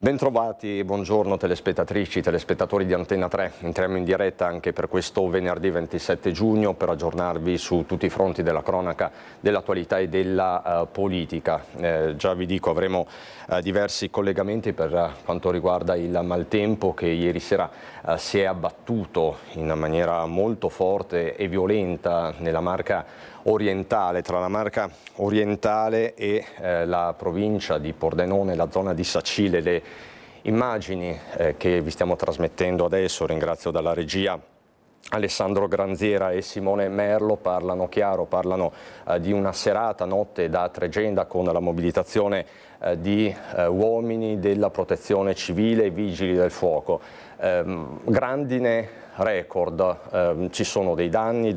Bentrovati, buongiorno telespettatrici, telespettatori di Antenna 3. Entriamo in diretta anche per questo venerdì 27 giugno per aggiornarvi su tutti i fronti della cronaca, dell'attualità e della politica. Già vi dico, avremo diversi collegamenti per quanto riguarda il maltempo che ieri sera si è abbattuto in maniera molto forte e violenta nella Marca orientale, tra la Marca orientale e la provincia di Pordenone, la zona di Sacile. Le immagini che vi stiamo trasmettendo adesso, ringrazio dalla regia Alessandro Granziera e Simone Merlo, parlano chiaro, parlano di una serata, notte da tregenda con la mobilitazione di uomini della protezione civile e vigili del fuoco. Grandine record, ci sono dei danni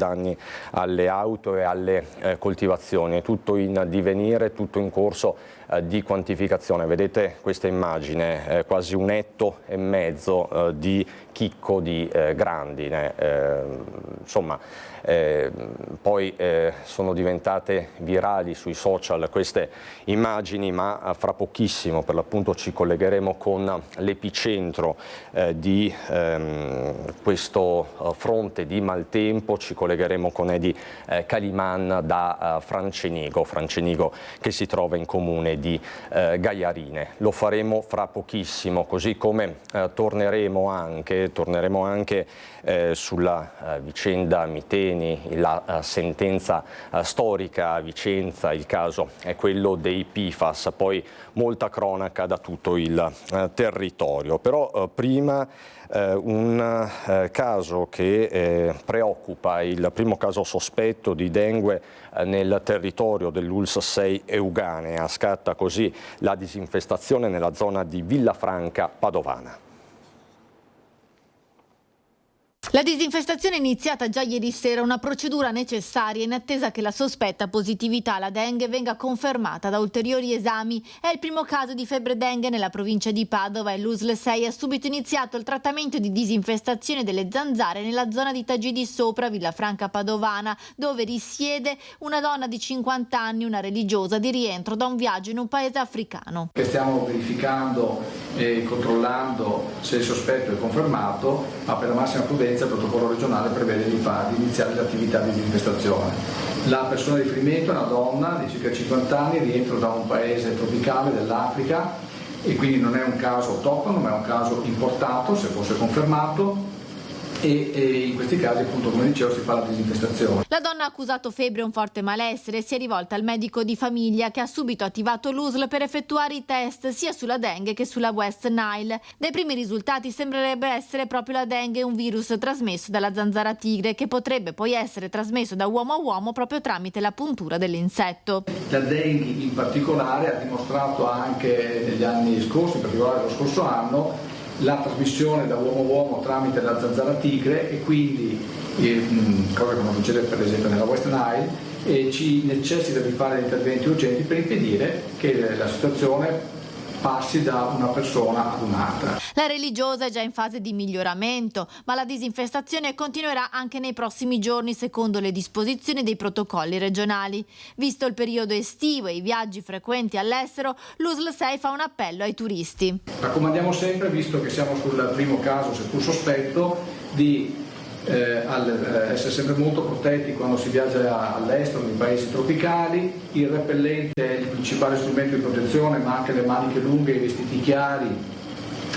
alle auto e alle coltivazioni, è tutto in divenire, tutto in corso di quantificazione. Vedete questa immagine, quasi 1,5 etri di chicco di grandine, insomma, poi sono diventate virali sui social queste immagini, ma fra pochissimo per l'appunto ci collegheremo con l'epicentro di questo fronte di maltempo, ci collegheremo con Edi Caliman da Francenigo che si trova in comune di Gaiarine. Lo faremo fra pochissimo, così come torneremo anche sulla vicenda Miteni, la sentenza storica a Vicenza. Il caso è quello dei PFAS, poi molta cronaca da tutto il territorio. Però prima un caso che preoccupa, il primo caso sospetto di dengue nel territorio dell'ULSS 6 Euganea. Scatta così la disinfestazione nella zona di Villafranca Padovana. La disinfestazione è iniziata già ieri sera, una procedura necessaria in attesa che la sospetta positività alla dengue venga confermata da ulteriori esami. È il primo caso di febbre dengue nella provincia di Padova e l'USL 6 ha subito iniziato il trattamento di disinfestazione delle zanzare nella zona di Tagidi Sopra, Villafranca Padovana, dove risiede una donna di 50 anni, una religiosa di rientro da un viaggio in un paese africano. Stiamo verificando e controllando se il sospetto è confermato, ma per la massima prudenza il protocollo regionale prevede di iniziare l'attività di disinfestazione. La persona di riferimento è una donna di circa 50 anni, rientro da un paese tropicale dell'Africa e quindi non è un caso autoctono, ma è un caso importato se fosse confermato. E in questi casi, appunto, come dicevo, si fa la disinfestazione. La donna ha accusato febbre e un forte malessere e si è rivolta al medico di famiglia che ha subito attivato l'USL per effettuare i test sia sulla dengue che sulla West Nile. Dai primi risultati sembrerebbe essere proprio la dengue un virus trasmesso dalla zanzara tigre che potrebbe poi essere trasmesso da uomo a uomo proprio tramite la puntura dell'insetto. La dengue in particolare ha dimostrato anche negli anni scorsi, in particolare lo scorso anno, la trasmissione da uomo a uomo tramite la zanzara tigre e quindi, cosa che non succede per esempio nella West Nile, e ci necessita di fare interventi urgenti per impedire che la situazione passi da una persona ad un'altra. La religiosa è già in fase di miglioramento, ma la disinfestazione continuerà anche nei prossimi giorni secondo le disposizioni dei protocolli regionali. Visto il periodo estivo e i viaggi frequenti all'estero, l'USL 6 fa un appello ai turisti. Raccomandiamo sempre, visto che siamo sul primo caso seppur sospetto, di essere sempre molto protetti quando si viaggia all'estero, nei paesi tropicali. Il repellente è il principale strumento di protezione, ma anche le maniche lunghe, i vestiti chiari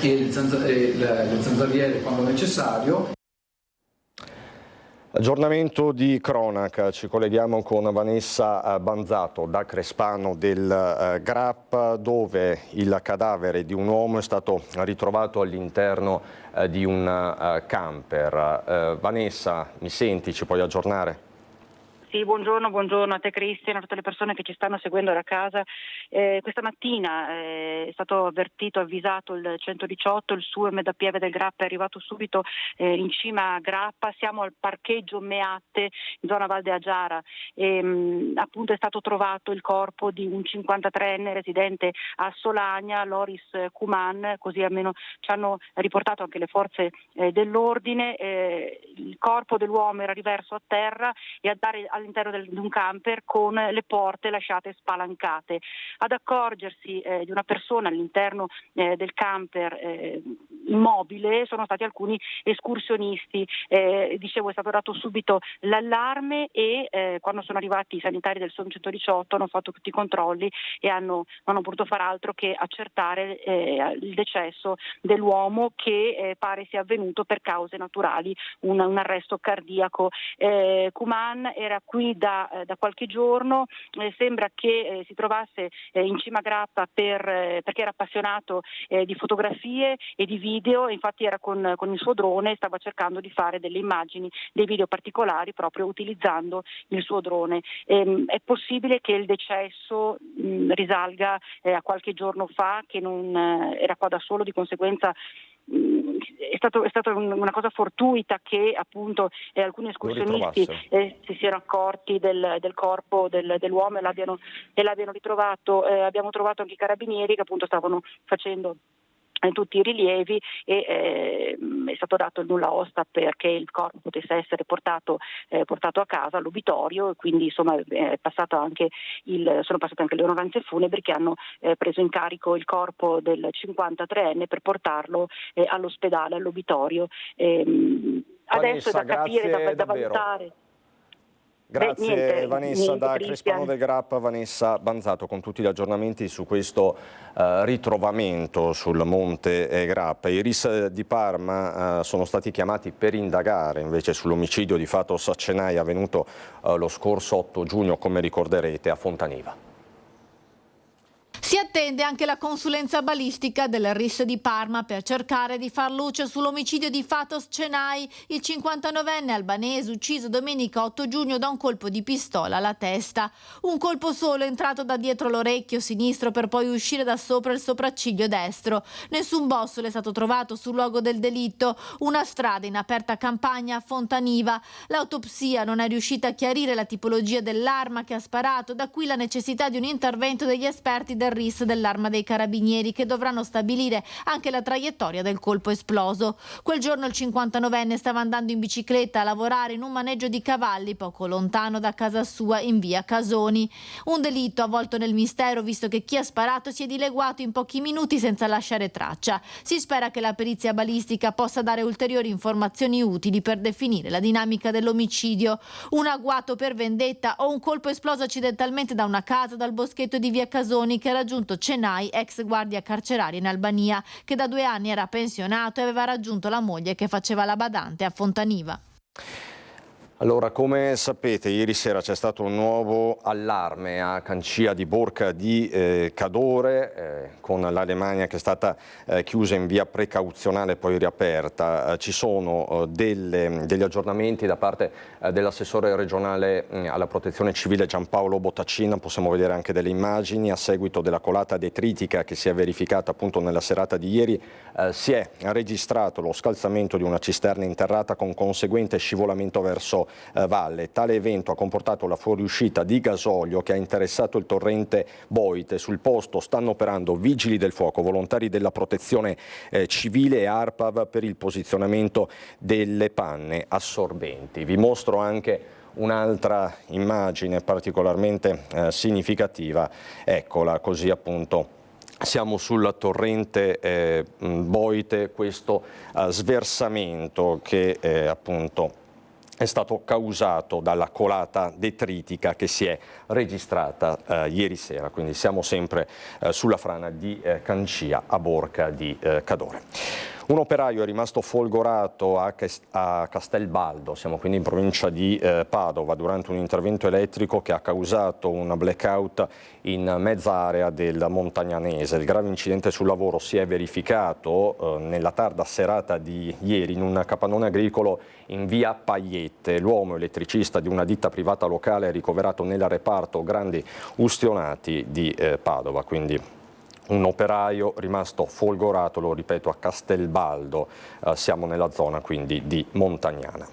e le zanzariere quando necessario. Aggiornamento di cronaca, ci colleghiamo con Vanessa Banzato da Crespano del Grappa, dove il cadavere di un uomo è stato ritrovato all'interno di un camper. Vanessa, mi senti? Ci puoi aggiornare? Sì, buongiorno a te Cristian, a tutte le persone che ci stanno seguendo da casa. Questa mattina è stato avvisato il 118, il SUEM da Pieve del Grappa è arrivato subito in cima a Grappa, siamo al parcheggio Meatte in zona Val de Agiara e appunto è stato trovato il corpo di un 53enne residente a Solagna, Loris Kuman, così almeno ci hanno riportato anche le forze dell'ordine. Il corpo dell'uomo era riverso a terra e a dare al all'interno di un camper con le porte lasciate spalancate. Ad accorgersi di una persona all'interno del camper immobile sono stati alcuni escursionisti. Dicevo, è stato dato subito l'allarme e quando sono arrivati i sanitari del SOM 118 hanno fatto tutti i controlli e non hanno potuto far altro che accertare il decesso dell'uomo che pare sia avvenuto per cause naturali, un arresto cardiaco. Kuman era qui da qualche giorno, sembra che si trovasse in cima a Grappa perché era appassionato di fotografie e di video, infatti era con il suo drone, stava cercando di fare delle immagini, dei video particolari proprio utilizzando il suo drone. È possibile che il decesso risalga a qualche giorno fa, che non era qua da solo, di conseguenza è stata una cosa fortuita che appunto alcuni escursionisti si siano accorti del corpo dell'uomo e l'abbiano ritrovato. Abbiamo trovato anche i carabinieri che appunto stavano facendo tutti i rilievi e è stato dato il nulla osta perché il corpo potesse essere portato a casa all'obitorio, e quindi insomma sono passate anche le onoranze funebri che hanno preso in carico il corpo del 53enne per portarlo all'ospedale, all'obitorio. Adesso è da capire, da valutare. Grazie Vanessa, da Crespano del Grappa, Vanessa Banzato con tutti gli aggiornamenti su questo ritrovamento sul monte Grappa. I RIS di Parma sono stati chiamati per indagare invece sull'omicidio di Fatos Cenai avvenuto lo scorso 8 giugno, come ricorderete, a Fontaniva. Si attende anche la consulenza balistica del RIS di Parma per cercare di far luce sull'omicidio di Fatos Cenai, il 59enne albanese ucciso domenica 8 giugno da un colpo di pistola alla testa. Un colpo solo entrato da dietro l'orecchio sinistro per poi uscire da sopra il sopracciglio destro. Nessun bossolo è stato trovato sul luogo del delitto, una strada in aperta campagna a Fontaniva. L'autopsia non è riuscita a chiarire la tipologia dell'arma che ha sparato, da qui la necessità di un intervento degli esperti del RIS dell'Arma dei Carabinieri, che dovranno stabilire anche la traiettoria del colpo esploso. Quel giorno il 59enne stava andando in bicicletta a lavorare in un maneggio di cavalli poco lontano da casa sua in via Casoni. Un delitto avvolto nel mistero, visto che chi ha sparato si è dileguato in pochi minuti senza lasciare traccia. Si spera che la perizia balistica possa dare ulteriori informazioni utili per definire la dinamica dell'omicidio. Un agguato per vendetta o un colpo esploso accidentalmente da una casa dal boschetto di via Casoni che ha raggiunto Cenai, ex guardia carceraria in Albania, che da 2 anni era pensionato e aveva raggiunto la moglie che faceva la badante a Fontaniva. Allora, come sapete, ieri sera c'è stato un nuovo allarme a Cancia di Borca di Cadore, con l'Alemania che è stata chiusa in via precauzionale e poi riaperta. Ci sono degli aggiornamenti da parte dell'assessore regionale alla protezione civile Giampaolo Bottacina. Possiamo vedere anche delle immagini. A seguito della colata detritica che si è verificata appunto nella serata di ieri, si è registrato lo scalzamento di una cisterna interrata con conseguente scivolamento verso valle. Tale evento ha comportato la fuoriuscita di gasolio che ha interessato il torrente Boite. Sul posto stanno operando vigili del fuoco, volontari della protezione civile e ARPAV per il posizionamento delle panne assorbenti. Vi mostro anche un'altra immagine particolarmente significativa, eccola, così appunto. Siamo sul torrente Boite, questo sversamento che appunto è stato causato dalla colata detritica che si è registrata ieri sera, quindi siamo sempre sulla frana di Cancia a Borca di Cadore. Un operaio è rimasto folgorato a Castelbaldo, siamo quindi in provincia di Padova, durante un intervento elettrico che ha causato un blackout in mezza area del Montagnanese. Il grave incidente sul lavoro si è verificato nella tarda serata di ieri in un capannone agricolo in via Pagliette. L'uomo elettricista di una ditta privata locale è ricoverato nel reparto grandi ustionati di Padova, quindi un operaio rimasto folgorato, lo ripeto, a Castelbaldo, siamo nella zona quindi di Montagnana.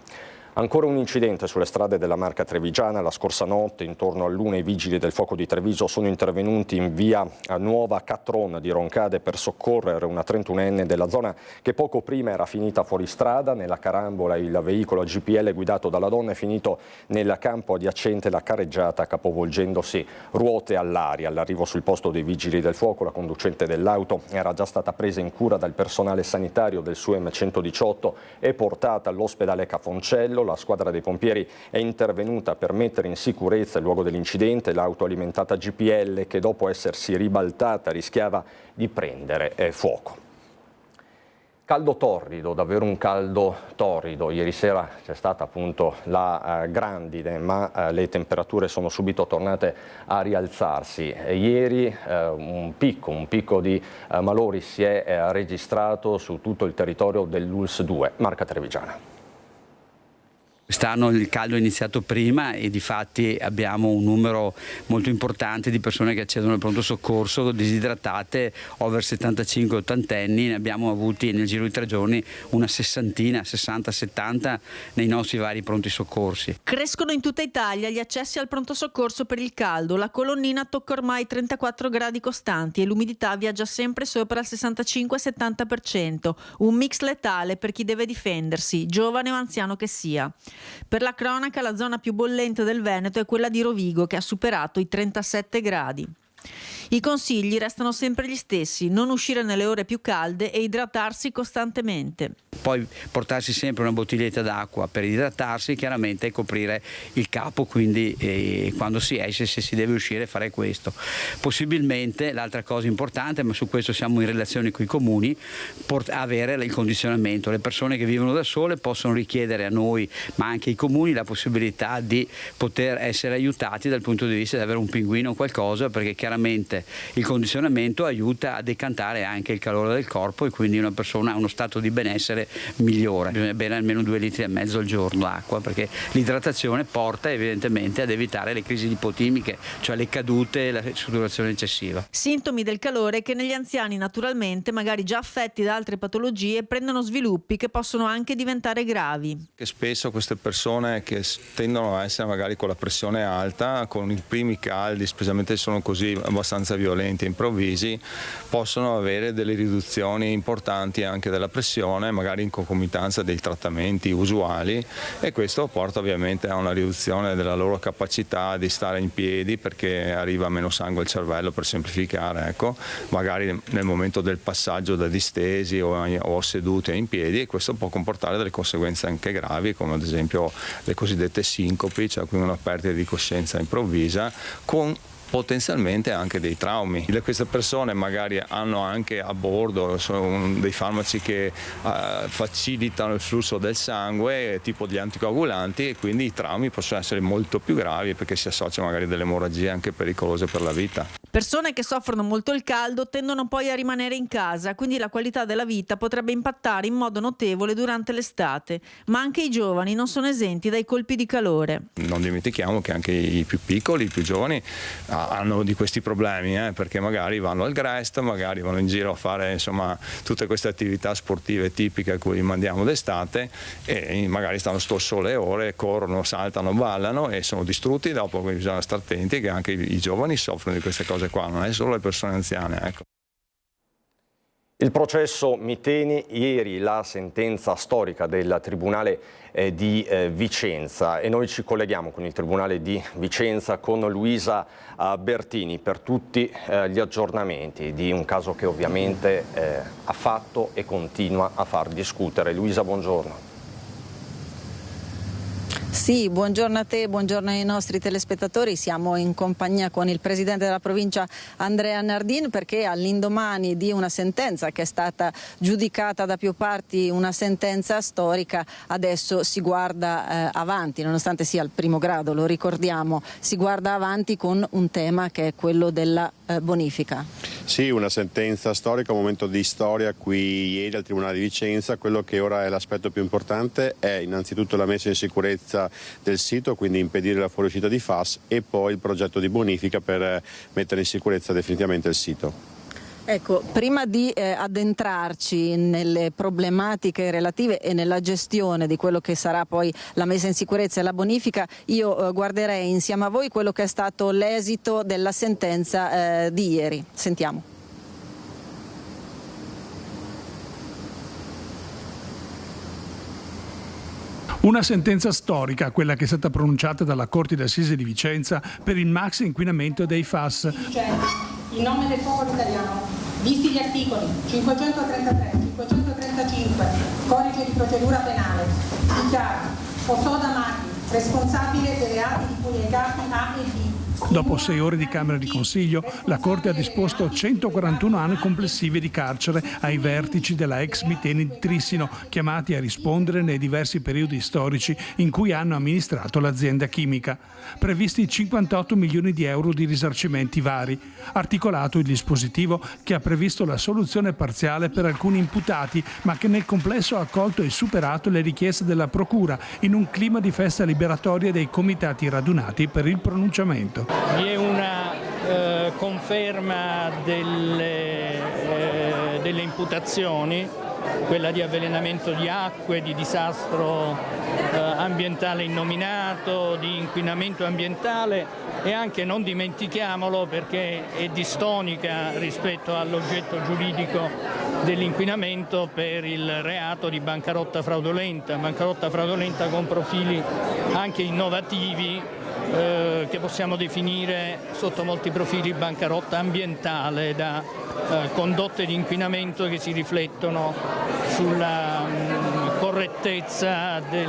Ancora un incidente sulle strade della Marca Trevigiana. La scorsa notte, intorno all'1, i vigili del fuoco di Treviso sono intervenuti in via Nuova Catron di Roncade per soccorrere una 31enne della zona che poco prima era finita fuori strada. Nella carambola il veicolo GPL guidato dalla donna è finito nel campo adiacente la carreggiata, capovolgendosi ruote all'aria. All'arrivo sul posto dei vigili del fuoco, la conducente dell'auto era già stata presa in cura dal personale sanitario del SUEM 118 e portata all'ospedale Cafoncello. La squadra dei pompieri è intervenuta per mettere in sicurezza il luogo dell'incidente. L'auto alimentata GPL, che dopo essersi ribaltata rischiava di prendere fuoco. Caldo torrido, davvero un caldo torrido. Ieri sera c'è stata appunto la grandine, ma le temperature sono subito tornate a rialzarsi. Ieri un picco di malori si è registrato su tutto il territorio dell'ULSS 2, Marca Trevigiana. Quest'anno il caldo è iniziato prima e difatti abbiamo un numero molto importante di persone che accedono al pronto soccorso disidratate, over 75-80 anni. Ne abbiamo avuti nel giro di 3 giorni una 60-70 nei nostri vari pronti soccorsi. Crescono in tutta Italia gli accessi al pronto soccorso per il caldo. La colonnina tocca ormai 34 gradi costanti e l'umidità viaggia sempre sopra il 65-70%. Un mix letale per chi deve difendersi, giovane o anziano che sia. Per la cronaca, la zona più bollente del Veneto è quella di Rovigo, che ha superato i 37 gradi. I consigli restano sempre gli stessi: non uscire nelle ore più calde e idratarsi costantemente. Poi portarsi sempre una bottiglietta d'acqua per idratarsi, chiaramente coprire il capo, quindi quando si esce, se si deve uscire, fare questo. Possibilmente l'altra cosa importante, ma su questo siamo in relazione con i comuni, avere il condizionamento. Le persone che vivono da sole possono richiedere a noi, ma anche ai comuni, la possibilità di poter essere aiutati dal punto di vista di avere un pinguino o qualcosa, perché chiaramente il condizionamento aiuta a decantare anche il calore del corpo e quindi una persona ha uno stato di benessere migliore. Bisogna bere almeno 2,5 litri al giorno d'acqua, perché l'idratazione porta evidentemente ad evitare le crisi lipotimiche, cioè le cadute e la sudorazione eccessiva. Sintomi del calore che negli anziani naturalmente, magari già affetti da altre patologie, prendono sviluppi che possono anche diventare gravi. Che spesso queste persone che tendono a essere magari con la pressione alta, con i primi caldi, specialmente se sono così abbastanza violenti e improvvisi, possono avere delle riduzioni importanti anche della pressione, magari in concomitanza dei trattamenti usuali, e questo porta ovviamente a una riduzione della loro capacità di stare in piedi, perché arriva meno sangue al cervello, per semplificare, ecco, magari nel momento del passaggio da distesi o seduti in piedi, e questo può comportare delle conseguenze anche gravi, come ad esempio le cosiddette sincopi, cioè quindi una perdita di coscienza improvvisa, con potenzialmente anche dei traumi. Queste persone magari hanno anche a bordo dei farmaci che facilitano il flusso del sangue, tipo gli anticoagulanti, e quindi i traumi possono essere molto più gravi perché si associano magari delle emorragie anche pericolose per la vita. Persone che soffrono molto il caldo tendono poi a rimanere in casa, quindi la qualità della vita potrebbe impattare in modo notevole durante l'estate, ma anche i giovani non sono esenti dai colpi di calore. Non dimentichiamo che anche i più piccoli, i più giovani hanno di questi problemi, perché magari vanno al Grest, magari vanno in giro a fare tutte queste attività sportive tipiche a cui mandiamo d'estate, e magari stanno sto sole ore, corrono, saltano, ballano e sono distrutti. Dopo bisogna stare attenti che anche i giovani soffrono di queste cose qua, non è solo le persone anziane, ecco. Il processo Miteni, ieri la sentenza storica del Tribunale di Vicenza, e noi ci colleghiamo con il Tribunale di Vicenza con Luisa Bertini per tutti gli aggiornamenti di un caso che ovviamente ha fatto e continua a far discutere. Luisa, buongiorno. Sì, buongiorno a te, buongiorno ai nostri telespettatori. Siamo in compagnia con il presidente della provincia Andrea Nardin, perché all'indomani di una sentenza che è stata giudicata da più parti, una sentenza storica, adesso si guarda avanti, nonostante sia al primo grado, lo ricordiamo, si guarda avanti con un tema che è quello della bonifica. Sì, una sentenza storica, un momento di storia qui ieri al Tribunale di Vicenza. Quello che ora è l'aspetto più importante è innanzitutto la messa in sicurezza del sito, quindi impedire la fuoriuscita di FAS, e poi il progetto di bonifica per mettere in sicurezza definitivamente il sito. Ecco, prima di addentrarci nelle problematiche relative e nella gestione di quello che sarà poi la messa in sicurezza e la bonifica, io guarderei insieme a voi quello che è stato l'esito della sentenza di ieri. Sentiamo. Una sentenza storica, quella che è stata pronunciata dalla Corte d'Assise di Vicenza per il maxi inquinamento dei FAS. In nome del popolo italiano, visti gli articoli 533, 535, Codice di procedura penale, dichiaro Osoda Maghi responsabile dei reati di cui ai capi A e B. Dopo 6 ore di Camera di Consiglio, la Corte ha disposto 141 anni complessivi di carcere ai vertici della ex Miteni di Trissino, chiamati a rispondere nei diversi periodi storici in cui hanno amministrato l'azienda chimica. Previsti 58 milioni di euro di risarcimenti vari. Articolato il dispositivo che ha previsto la soluzione parziale per alcuni imputati, ma che nel complesso ha accolto e superato le richieste della Procura in un clima di festa liberatoria dei comitati radunati per il pronunciamento. Vi è una conferma delle imputazioni, quella di avvelenamento di acque, di disastro ambientale innominato, di inquinamento ambientale e anche, non dimentichiamolo perché è distonica rispetto all'oggetto giuridico dell'inquinamento, per il reato di bancarotta fraudolenta con profili anche innovativi che possiamo definire sotto molti profili bancarotta ambientale, da condotte di inquinamento che si riflettono sulla correttezza dei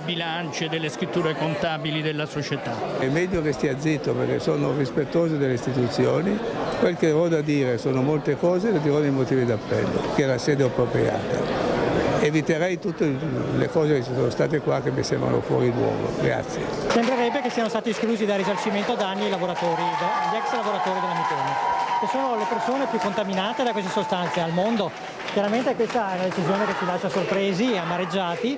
bilanci e delle scritture contabili della società. È meglio che stia zitto perché sono rispettoso delle istituzioni, quel che ho da dire sono molte cose, le dirò nei motivi d'appello, che è la sede appropriata. Eviterei tutte le cose che ci sono state qua che mi sembrano fuori luogo. Grazie. Sembrerebbe che siano stati esclusi dal risarcimento danni gli ex lavoratori della Miteni, che sono le persone più contaminate da queste sostanze al mondo. Chiaramente questa è una decisione che ci lascia sorpresi e amareggiati.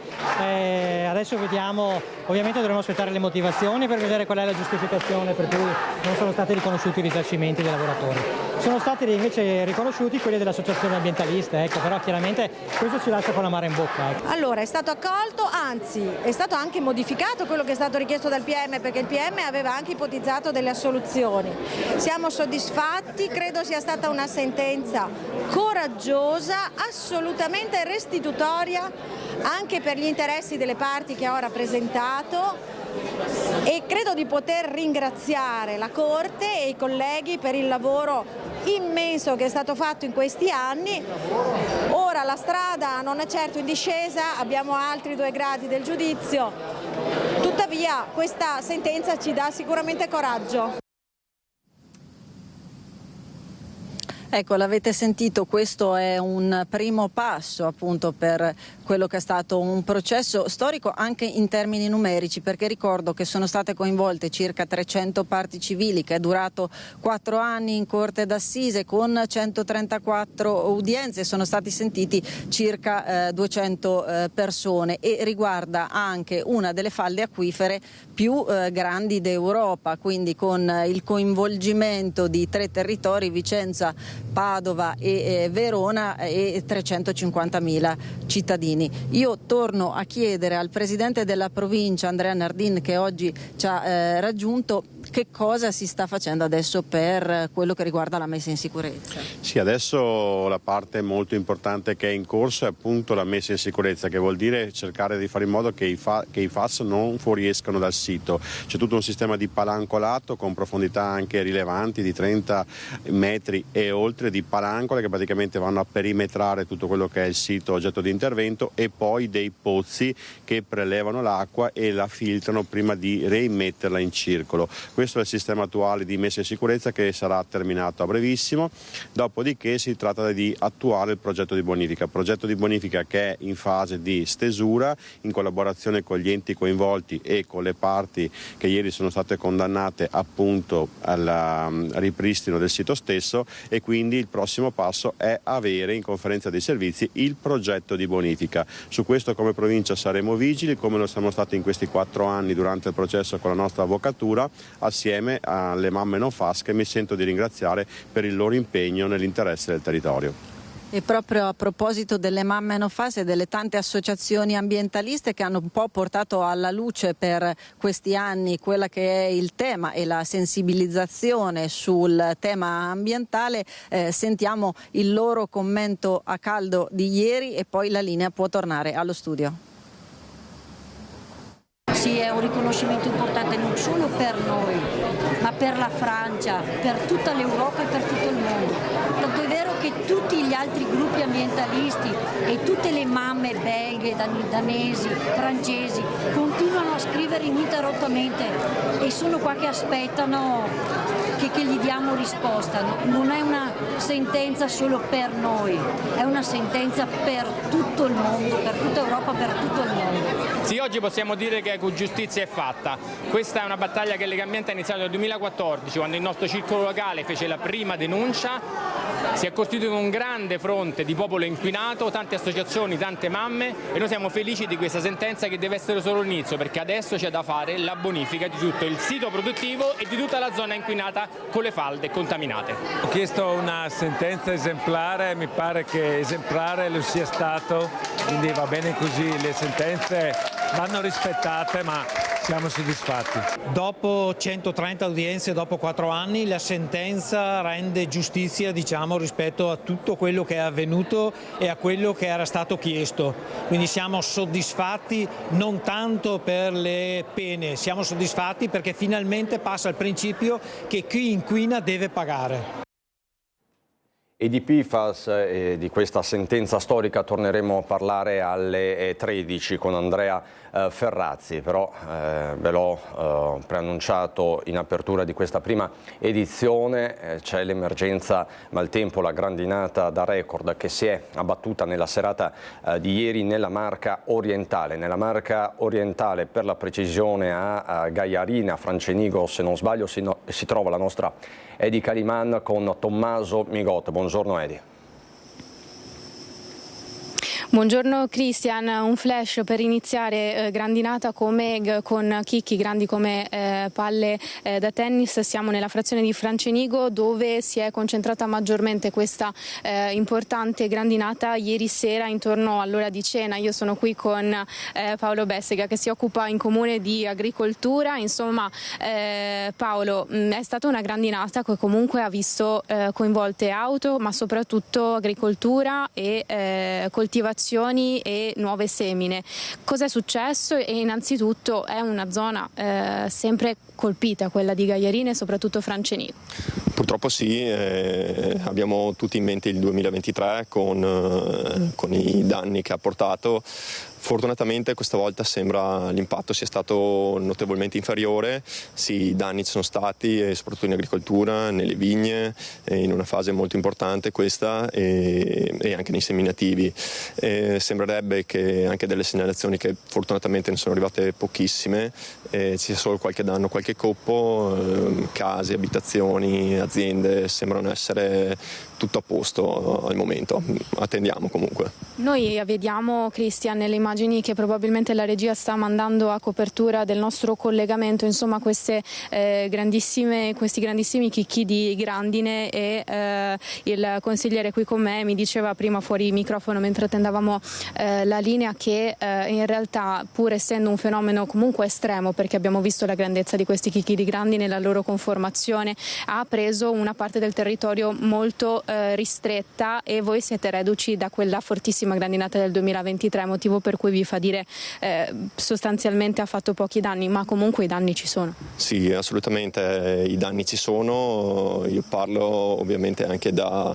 Adesso vediamo, ovviamente dovremo aspettare le motivazioni per vedere qual è la giustificazione per cui non sono stati riconosciuti i risarcimenti dei lavoratori. Sono stati invece riconosciuti quelli delle associazioni ambientaliste, però chiaramente questo ci lascia con l'amaro in bocca. Allora, è stato accolto, anzi è stato anche modificato quello che è stato richiesto dal PM, perché il PM aveva anche ipotizzato delle assoluzioni. Siamo soddisfatti, credo sia stata una sentenza coraggiosa, assolutamente restitutoria anche per gli interessi delle parti che ho rappresentato, e credo di poter ringraziare la Corte e i colleghi per il lavoro immenso che è stato fatto in questi anni. Ora la strada non è certo in discesa, abbiamo altri 2 gradi del giudizio, tuttavia questa sentenza ci dà sicuramente coraggio. Ecco, l'avete sentito, questo è un primo passo appunto per quello che è stato un processo storico anche in termini numerici, perché ricordo che sono state coinvolte circa 300 parti civili, che è durato 4 anni in Corte d'Assise con 134 udienze, sono stati sentiti circa 200 persone, e riguarda anche una delle falde acquifere più grandi d'Europa, quindi con il coinvolgimento di 3 territori, Vicenza, Padova e Verona, e 350.000 cittadini. Io torno a chiedere al presidente della provincia, Andrea Nardin, che oggi ci ha raggiunto, che cosa si sta facendo adesso per quello che riguarda la messa in sicurezza. Sì, adesso la parte molto importante che è in corso è appunto la messa in sicurezza, che vuol dire cercare di fare in modo che i FAS non fuoriescano dal sito. C'è tutto un sistema di palancolato con profondità anche rilevanti di 30 metri e oltre, di palancole che praticamente vanno a perimetrare tutto quello che è il sito oggetto di intervento, e poi dei pozzi che prelevano l'acqua e la filtrano prima di reimmetterla in circolo. Questo è il sistema attuale di messa in sicurezza, che sarà terminato a brevissimo, dopodiché si tratta di attuare il progetto di bonifica che è in fase di stesura in collaborazione con gli enti coinvolti e con le parti che ieri sono state condannate appunto al ripristino del sito stesso, e quindi il prossimo passo è avere in conferenza dei servizi il progetto di bonifica. Su questo come provincia saremo vigili, come lo siamo stati in questi 4 anni durante il processo con la nostra avvocatura, assieme alle mamme no FAS che mi sento di ringraziare per il loro impegno nell'interesse del territorio. E proprio a proposito delle mamme no FAS e delle tante associazioni ambientaliste che hanno un po' portato alla luce per questi anni quella che è il tema e la sensibilizzazione sul tema ambientale, sentiamo il loro commento a caldo di ieri e poi la linea può tornare allo studio. Sì, è un riconoscimento importante non solo per noi, ma per la Francia, per tutta l'Europa e per tutto il mondo. Tanto è vero che tutti gli altri gruppi ambientalisti e tutte le mamme belghe, danesi, francesi continuano a scrivere ininterrottamente e sono qua che aspettano che gli diamo risposta. Non è una sentenza solo per noi, è una sentenza per tutto il mondo, per tutta Europa, per tutto il mondo. Sì, oggi possiamo dire che giustizia è fatta. Questa è una battaglia che Legambiente ha iniziato nel 2014, quando il nostro circolo locale fece la prima denuncia. Si è costituito un grande fronte di popolo inquinato, tante associazioni, tante mamme, e noi siamo felici di questa sentenza che deve essere solo l'inizio, perché adesso c'è da fare la bonifica di tutto il sito produttivo e di tutta la zona inquinata con le falde contaminate. Ho chiesto una sentenza esemplare, mi pare che esemplare lo sia stato, quindi va bene così, le sentenze vanno rispettate, ma siamo soddisfatti. Dopo 130 udienze, dopo 4 anni, la sentenza rende giustizia, diciamo, rispetto a tutto quello che è avvenuto e a quello che era stato chiesto. Quindi siamo soddisfatti non tanto per le pene, siamo soddisfatti perché finalmente passa il principio che chi inquina deve pagare. E di PFAS e di questa sentenza storica torneremo a parlare alle 13 con Andrea Ferrazzi, però ve l'ho preannunciato in apertura di questa prima edizione, c'è l'emergenza maltempo, la grandinata da record che si è abbattuta nella serata di ieri nella Marca orientale. Nella Marca orientale, per la precisione, a Gaiarina, a Francenigo, se non sbaglio, si trova la nostra Edi Caliman con Tommaso Migot. Buongiorno Edi. Buongiorno Cristian, un flash per iniziare, grandinata come con chicchi grandi come palle da tennis. Siamo nella frazione di Francenigo dove si è concentrata maggiormente questa importante grandinata ieri sera intorno all'ora di cena. Io sono qui con Paolo Bessega che si occupa in comune di agricoltura. Insomma Paolo, è stata una grandinata che comunque ha visto coinvolte auto ma soprattutto agricoltura e coltivazione e nuove semine. Cosa è successo? E innanzitutto è una zona sempre colpita, quella di Gaiarina e soprattutto Francenigo. Purtroppo sì, abbiamo tutti in mente il 2023 con i danni che ha portato. Fortunatamente questa volta sembra l'impatto sia stato notevolmente inferiore. Sì, i danni ci sono stati e soprattutto in agricoltura, nelle vigne, in una fase molto importante questa e anche nei seminativi. Sembrerebbe che anche delle segnalazioni che fortunatamente ne sono arrivate pochissime, ci sia solo qualche danno, qualche coppo, case, abitazioni, aziende, sembrano essere tutto a posto al momento. Attendiamo comunque. Noi vediamo, Cristian, nelle immagini che probabilmente la regia sta mandando a copertura del nostro collegamento, insomma questi grandissimi chicchi di grandine, e il consigliere qui con me mi diceva prima fuori microfono mentre attendavamo la linea che in realtà, pur essendo un fenomeno comunque estremo, perché abbiamo visto la grandezza di questi chicchi di grandine, la loro conformazione, ha preso una parte del territorio molto ristretta e voi siete reduci da quella fortissima grandinata del 2023, motivo per cui vi fa dire sostanzialmente ha fatto pochi danni, ma comunque i danni ci sono. Sì, assolutamente i danni ci sono. Io parlo ovviamente anche da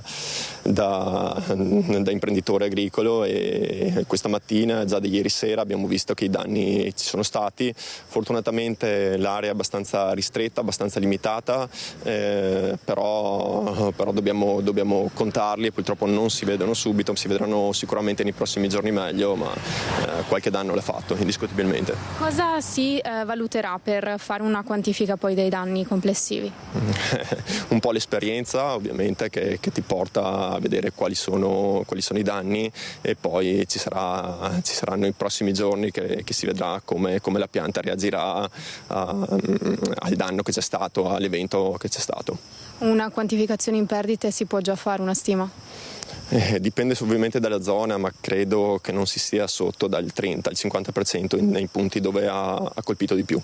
imprenditore agricolo e questa mattina, già di ieri sera, abbiamo visto che i danni ci sono stati. Fortunatamente l'area è abbastanza ristretta, abbastanza limitata, però però dobbiamo contarli e purtroppo non si vedono subito, si vedranno sicuramente nei prossimi giorni meglio, ma qualche danno l'ha fatto indiscutibilmente. Cosa si valuterà per fare una quantifica poi dei danni complessivi? Un po' l'esperienza ovviamente che ti porta a vedere quali sono i danni, e poi ci saranno i prossimi giorni che si vedrà come la pianta reagirà al danno che c'è stato, all'evento che c'è stato. Una quantificazione in perdite si può già fare, una stima? Dipende ovviamente dalla zona, ma credo che non si sia sotto dal 30 al 50% nei punti dove ha colpito di più.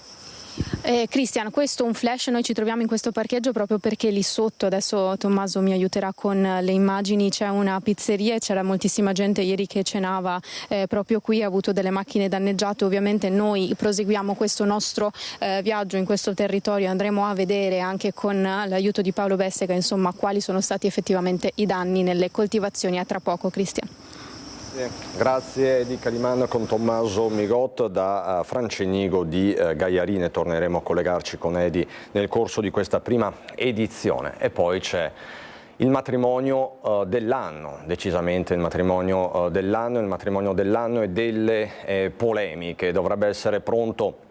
Cristian, questo è un flash, noi ci troviamo in questo parcheggio proprio perché lì sotto, adesso Tommaso mi aiuterà con le immagini, c'è una pizzeria e c'era moltissima gente ieri che cenava proprio qui, ha avuto delle macchine danneggiate. Ovviamente noi proseguiamo questo nostro viaggio in questo territorio, andremo a vedere anche con l'aiuto di Paolo Bessega insomma quali sono stati effettivamente i danni nelle coltivazioni. A tra poco, Cristian. Grazie di Caliman con Tommaso Migot da Francenigo di Gaiarine. Torneremo a collegarci con Edi nel corso di questa prima edizione. E poi c'è il matrimonio dell'anno, decisamente il matrimonio dell'anno e delle polemiche. Dovrebbe essere pronto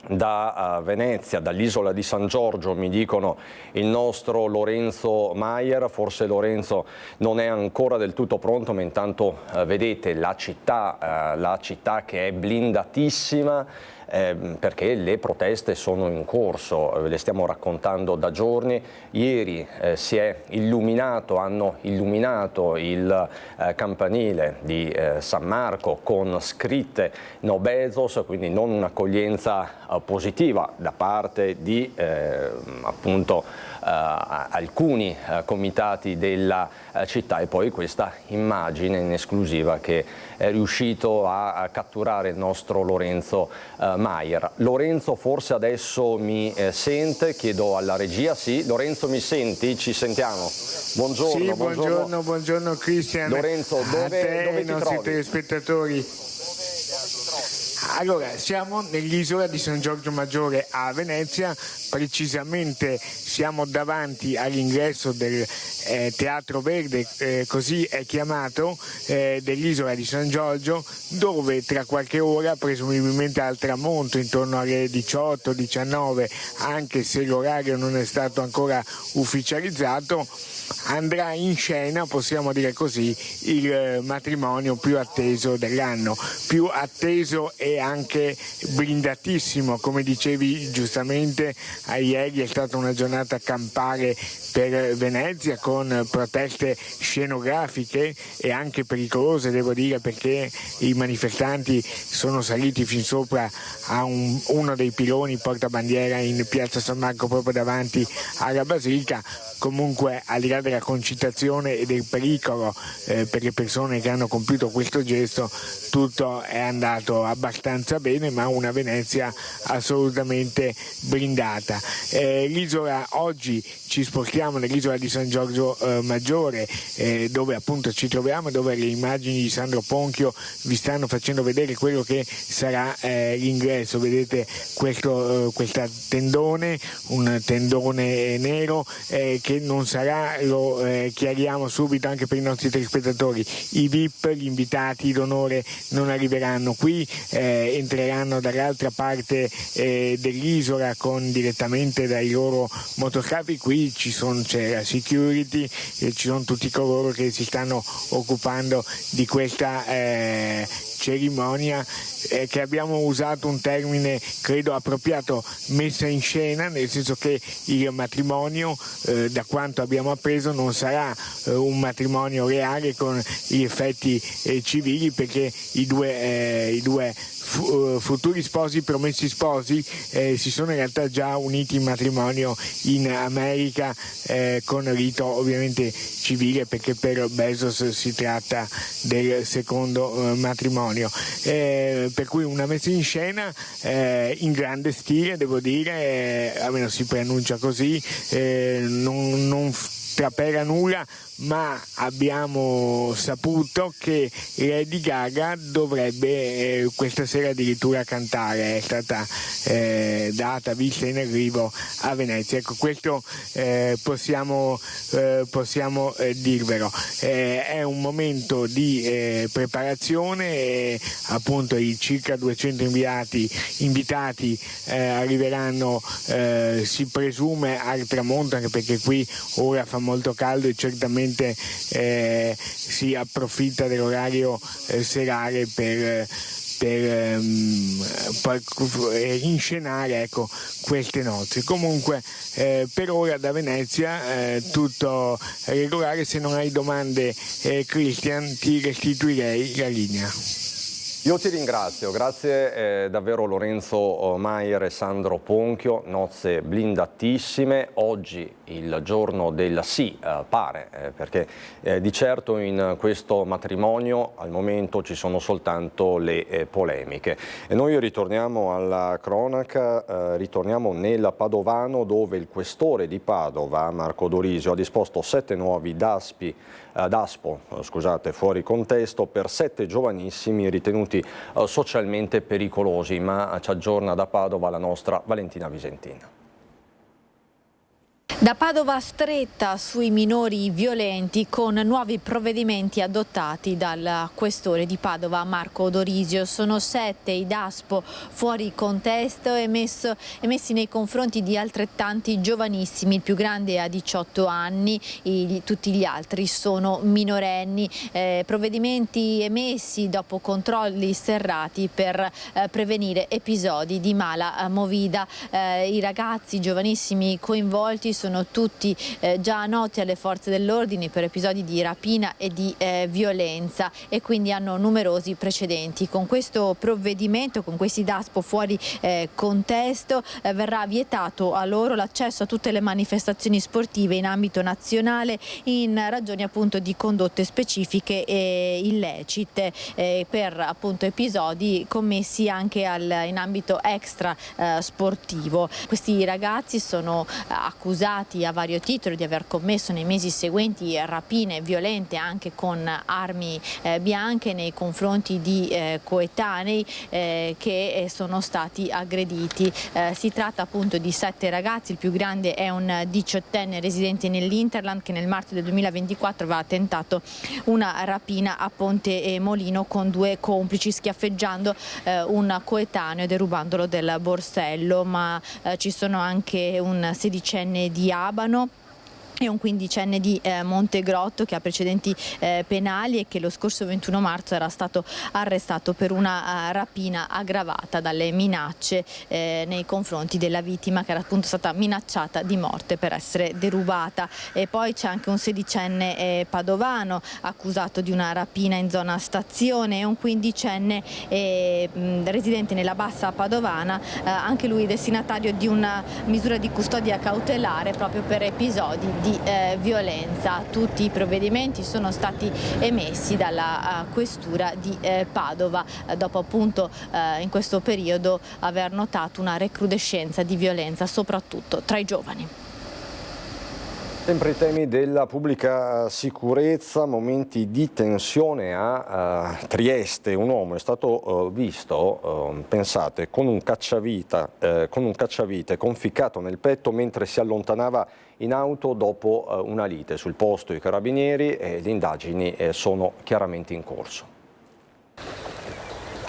da Venezia, dall'isola di San Giorgio, mi dicono il nostro Lorenzo Maier. Forse Lorenzo non è ancora del tutto pronto, ma intanto vedete la città che è blindatissima, perché le proteste sono in corso, ve le stiamo raccontando da giorni. Ieri hanno illuminato il campanile di San Marco con scritte No Bezos, quindi non un'accoglienza positiva da parte di alcuni comitati della città, e poi questa immagine in esclusiva che è riuscito a catturare il nostro Lorenzo Maier. Lorenzo, forse adesso mi sente, chiedo alla regia. Sì, Lorenzo, mi senti? Ci sentiamo? Buongiorno. Sì, buongiorno Cristian. Lorenzo, dove ti trovi? Telespettatori. Allora, siamo nell'isola di San Giorgio Maggiore a Venezia, precisamente siamo davanti all'ingresso del Teatro Verde, così è chiamato, dell'isola di San Giorgio, dove tra qualche ora, presumibilmente al tramonto, intorno alle 18-19, anche se l'orario non è stato ancora ufficializzato, andrà in scena, possiamo dire così, il matrimonio più atteso dell'anno, più atteso e anche blindatissimo, come dicevi giustamente. Ieri è stata una giornata campale per Venezia, con proteste scenografiche e anche pericolose, devo dire, perché i manifestanti sono saliti fin sopra a uno dei piloni portabandiera in piazza San Marco, proprio davanti alla Basilica. Comunque, al di là della concitazione e del pericolo per le persone che hanno compiuto questo gesto, tutto è andato abbastanza bene, ma una Venezia assolutamente blindata. L'isola, oggi ci spostiamo nell'isola di San Giorgio Maggiore, dove appunto ci troviamo, dove le immagini di Sandro Ponchio vi stanno facendo vedere quello che sarà l'ingresso. Vedete questo tendone, un tendone nero, che non sarà, lo chiariamo subito anche per i nostri telespettatori, i VIP, gli invitati d'onore non arriveranno qui, entreranno dall'altra parte dell'isola direttamente dai loro motoscafi. Qui c'è la security, ci sono tutti coloro che si stanno occupando di questa cerimonia, che abbiamo usato un termine credo appropriato, messa in scena, nel senso che il matrimonio, da quanto abbiamo appreso, non sarà un matrimonio reale con gli effetti civili, perché i due futuri sposi, promessi sposi, si sono in realtà già uniti in matrimonio in America, con rito ovviamente civile, perché per Bezos si tratta del secondo matrimonio, per cui una messa in scena in grande stile, devo dire, almeno si preannuncia così, non trapela nulla, ma abbiamo saputo che Lady Gaga dovrebbe questa sera addirittura cantare, è stata data, vista in arrivo a Venezia. Ecco, questo possiamo dirvelo. È un momento di preparazione, appunto i circa 200 invitati arriveranno, si presume al tramonto, anche perché qui ora fa molto caldo e certamente si approfitta dell'orario serale per inscenare, ecco, queste nozze. Comunque per ora da Venezia tutto regolare. Se non hai domande, Christian, ti restituirei la linea. Io ti ringrazio, grazie davvero Lorenzo Maier e Sandro Ponchio, nozze blindatissime, oggi il giorno del sì, pare, perché di certo in questo matrimonio al momento ci sono soltanto le polemiche. E noi ritorniamo alla cronaca, ritorniamo nel Padovano, dove il questore di Padova, Marco Dorisio, ha disposto 7 nuovi DASPO fuori contesto per 7 giovanissimi ritenuti socialmente pericolosi, ma ci aggiorna da Padova la nostra Valentina Visentina. Da Padova stretta sui minori violenti, con nuovi provvedimenti adottati dal questore di Padova Marco Dorisio. Sono 7 i DASPO fuori contesto emessi nei confronti di altrettanti giovanissimi. Il più grande ha 18 anni, tutti gli altri sono minorenni. Provvedimenti emessi dopo controlli serrati per prevenire episodi di mala movida. I ragazzi giovanissimi coinvolti sono tutti già noti alle forze dell'ordine per episodi di rapina e di violenza, e quindi hanno numerosi precedenti. Con questo provvedimento, con questi DASPO fuori contesto, verrà vietato a loro l'accesso a tutte le manifestazioni sportive in ambito nazionale in ragione appunto di condotte specifiche e illecite per appunto episodi commessi anche in ambito extra sportivo. Questi ragazzi sono accusati a vario titolo di aver commesso nei mesi seguenti rapine violente anche con armi bianche nei confronti di coetanei che sono stati aggrediti. Si tratta appunto di 7 ragazzi, il più grande è un 18enne residente nell'Interland che nel marzo del 2024 aveva tentato una rapina a Ponte Molino con 2 complici, schiaffeggiando un coetaneo e derubandolo del borsello, ma ci sono anche un 16enne di Abano e un 15enne di Montegrotto che ha precedenti penali e che lo scorso 21 marzo era stato arrestato per una rapina aggravata dalle minacce nei confronti della vittima, che era appunto stata minacciata di morte per essere derubata. E poi c'è anche un 16enne padovano accusato di una rapina in zona stazione e un 15enne residente nella Bassa Padovana, anche lui destinatario di una misura di custodia cautelare proprio per episodi di violenza. Tutti i provvedimenti sono stati emessi dalla questura di Padova dopo appunto in questo periodo aver notato una recrudescenza di violenza soprattutto tra i giovani. Sempre i temi della pubblica sicurezza, momenti di tensione a Trieste. Un uomo è stato visto, pensate, con un cacciavite conficcato nel petto mentre si allontanava in auto dopo una lite. Sul posto i carabinieri e le indagini sono chiaramente in corso.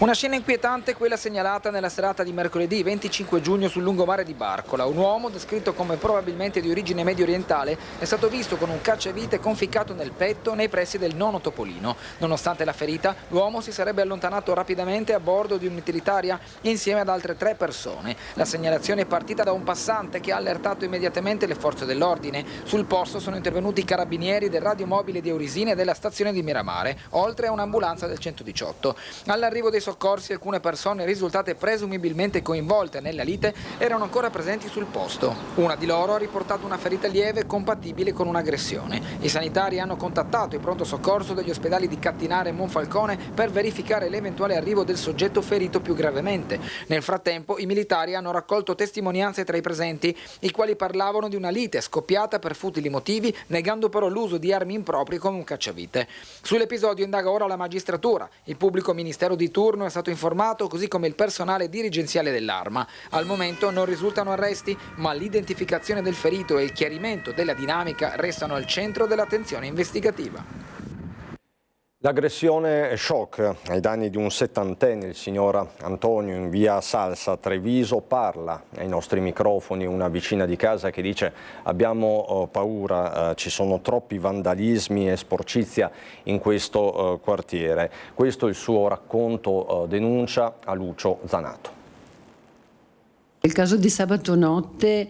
Una scena inquietante quella segnalata nella serata di mercoledì 25 giugno sul lungomare di Barcola. Un uomo, descritto come probabilmente di origine medio orientale, è stato visto con un cacciavite conficcato nel petto nei pressi del Nono Topolino. Nonostante la ferita, l'uomo si sarebbe allontanato rapidamente a bordo di un'utilitaria insieme ad altre 3 persone. La segnalazione è partita da un passante che ha allertato immediatamente le forze dell'ordine. Sul posto sono intervenuti i carabinieri del radiomobile di Aurisina e della stazione di Miramare, oltre a un'ambulanza del 118. All'arrivo dei soccorsi alcune persone risultate presumibilmente coinvolte nella lite erano ancora presenti sul posto. Una di loro ha riportato una ferita lieve compatibile con un'aggressione. I sanitari hanno contattato il pronto soccorso degli ospedali di Cattinare e Monfalcone per verificare l'eventuale arrivo del soggetto ferito più gravemente. Nel frattempo i militari hanno raccolto testimonianze tra i presenti, i quali parlavano di una lite scoppiata per futili motivi, negando però l'uso di armi improprie come un cacciavite. Sull'episodio indaga ora la magistratura. Il pubblico ministero di turno è stato informato, così come il personale dirigenziale dell'Arma. Al momento non risultano arresti, ma l'identificazione del ferito e il chiarimento della dinamica restano al centro dell'attenzione investigativa. L'aggressione shock ai danni di un 70enne, il signor Antonio, in via Salsa, Treviso, parla ai nostri microfoni una vicina di casa che dice: abbiamo paura, ci sono troppi vandalismi e sporcizia in questo quartiere. Questo è il suo racconto, denuncia a Lucio Zanato. Il caso di sabato notte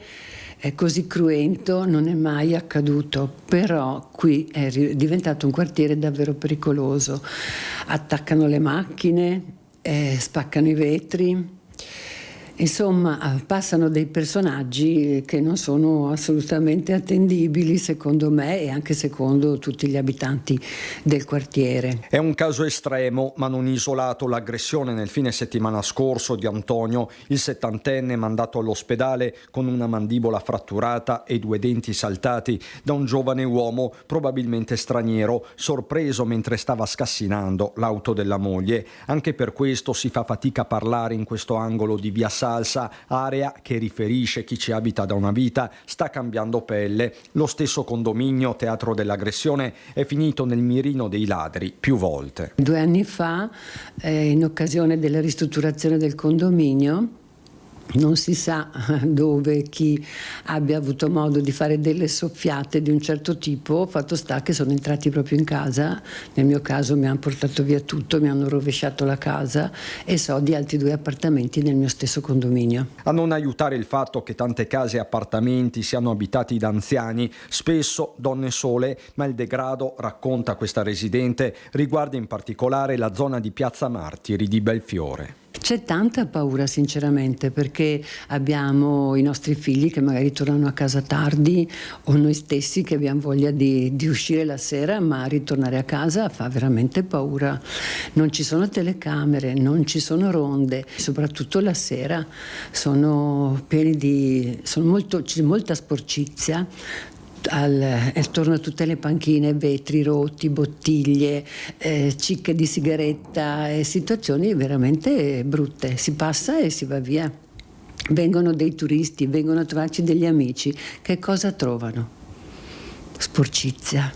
è così cruento, non è mai accaduto, però qui è diventato un quartiere davvero pericoloso. Attaccano le macchine, spaccano i vetri, insomma passano dei personaggi che non sono assolutamente attendibili secondo me e anche secondo tutti gli abitanti del quartiere. È un caso estremo ma non isolato l'aggressione nel fine settimana scorso di Antonio, il 70enne mandato all'ospedale con una mandibola fratturata e 2 denti saltati da un giovane uomo probabilmente straniero, sorpreso mentre stava scassinando l'auto della moglie. Anche per questo si fa fatica a parlare in questo angolo di via Salsa, area che, riferisce chi ci abita da una vita, sta cambiando pelle. Lo stesso condominio, teatro dell'aggressione, è finito nel mirino dei ladri più volte. 2 anni fa, in occasione della ristrutturazione del condominio, non si sa dove chi abbia avuto modo di fare delle soffiate di un certo tipo, fatto sta che sono entrati proprio in casa. Nel mio caso mi hanno portato via tutto, mi hanno rovesciato la casa e so di altri 2 appartamenti nel mio stesso condominio. A non aiutare il fatto che tante case e appartamenti siano abitati da anziani, spesso donne sole, ma il degrado, racconta questa residente, riguarda in particolare la zona di Piazza Martiri di Belfiore. C'è tanta paura sinceramente, perché abbiamo i nostri figli che magari tornano a casa tardi o noi stessi che abbiamo voglia di uscire la sera, ma ritornare a casa fa veramente paura. Non ci sono telecamere, non ci sono ronde, soprattutto la sera sono pieni c'è molta sporcizia. Attorno a tutte le panchine, vetri rotti, bottiglie, cicche di sigaretta, situazioni veramente brutte. Si passa e si va via. Vengono dei turisti, vengono a trovarci degli amici. Che cosa trovano? Sporcizia.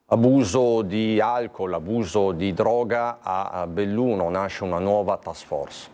Abuso di alcol, abuso di droga, a Belluno nasce una nuova task force.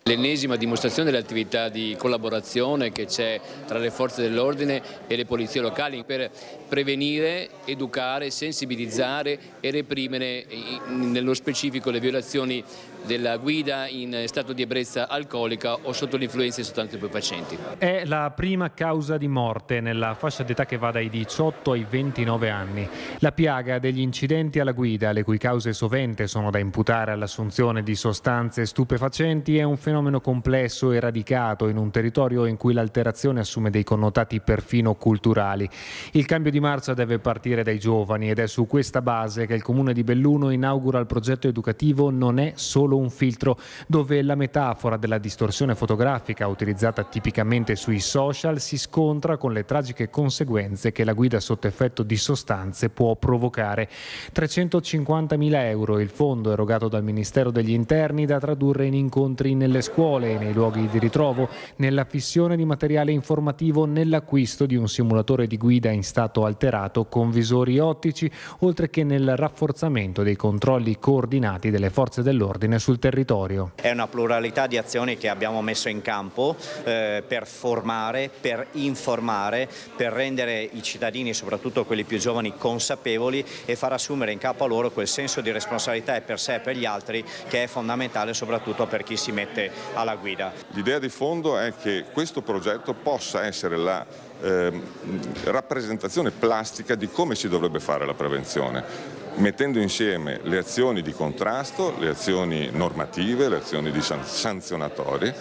L'ennesima dimostrazione dell'attività di collaborazione che c'è tra le forze dell'ordine e le polizie locali per prevenire, educare, sensibilizzare e reprimere nello specifico le violazioni della guida in stato di ebbrezza alcolica o sotto l'influenza di sostanze stupefacenti. È la prima causa di morte nella fascia d'età che va dai 18 ai 29 anni. La piaga degli incidenti alla guida, le cui cause sovente sono da imputare all'assunzione di sostanze stupefacenti, è un fenomeno complesso e radicato in un territorio in cui l'alterazione assume dei connotati perfino culturali. Il cambio di marcia deve partire dai giovani ed è su questa base che il Comune di Belluno inaugura il progetto educativo Non è solo un filtro, dove la metafora della distorsione fotografica utilizzata tipicamente sui social si scontra con le tragiche conseguenze che la guida sotto effetto di sostanze può provocare. 350.000 euro il fondo erogato dal Ministero degli Interni da tradurre in incontri nelle scuole e nei luoghi di ritrovo, nella fissione di materiale informativo, nell'acquisto di un simulatore di guida in stato alterato con visori ottici, oltre che nel rafforzamento dei controlli coordinati delle forze dell'ordine sul territorio. È una pluralità di azioni che abbiamo messo in campo per formare, per informare, per rendere i cittadini, soprattutto quelli più giovani, consapevoli e far assumere in capo a loro quel senso di responsabilità e per sé e per gli altri che è fondamentale soprattutto per chi si mette alla guida. L'idea di fondo è che questo progetto possa essere la rappresentazione plastica di come si dovrebbe fare la prevenzione. mettendo insieme le azioni di contrasto, le azioni normative, le azioni sanzionatorie,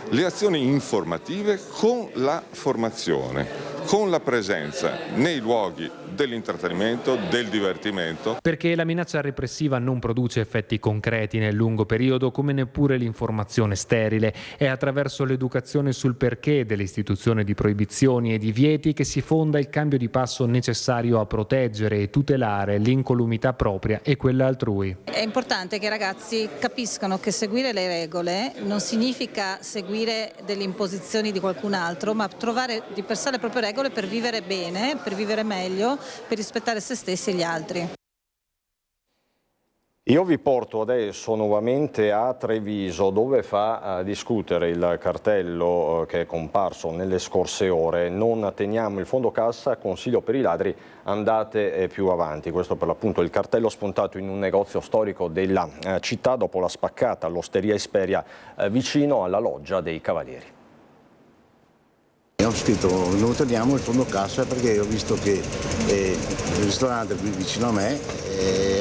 le azioni informative con la formazione, con la presenza nei luoghi dell'intrattenimento, del divertimento. Perché la minaccia repressiva non produce effetti concreti nel lungo periodo, come neppure l'informazione sterile. È attraverso l'educazione sul perché dell'istituzione di proibizioni e divieti che si fonda il cambio di passo necessario a proteggere e tutelare l'incolumità propria e quella altrui. È importante che i ragazzi capiscano che seguire le regole non significa seguire delle imposizioni di qualcun altro, ma trovare di per sé le proprie regole per vivere bene, per vivere meglio, per rispettare se stessi e gli altri. Io vi porto adesso nuovamente a Treviso, dove fa discutere il cartello che è comparso nelle scorse ore. Non teniamo il fondo cassa, consiglio per i ladri, andate più avanti. Questo per l'appunto il cartello spuntato in un negozio storico della città dopo la spaccata all'Osteria Esperia vicino alla Loggia dei Cavalieri. Ho scritto non teniamo il fondo cassa perché ho visto che il ristorante qui vicino a me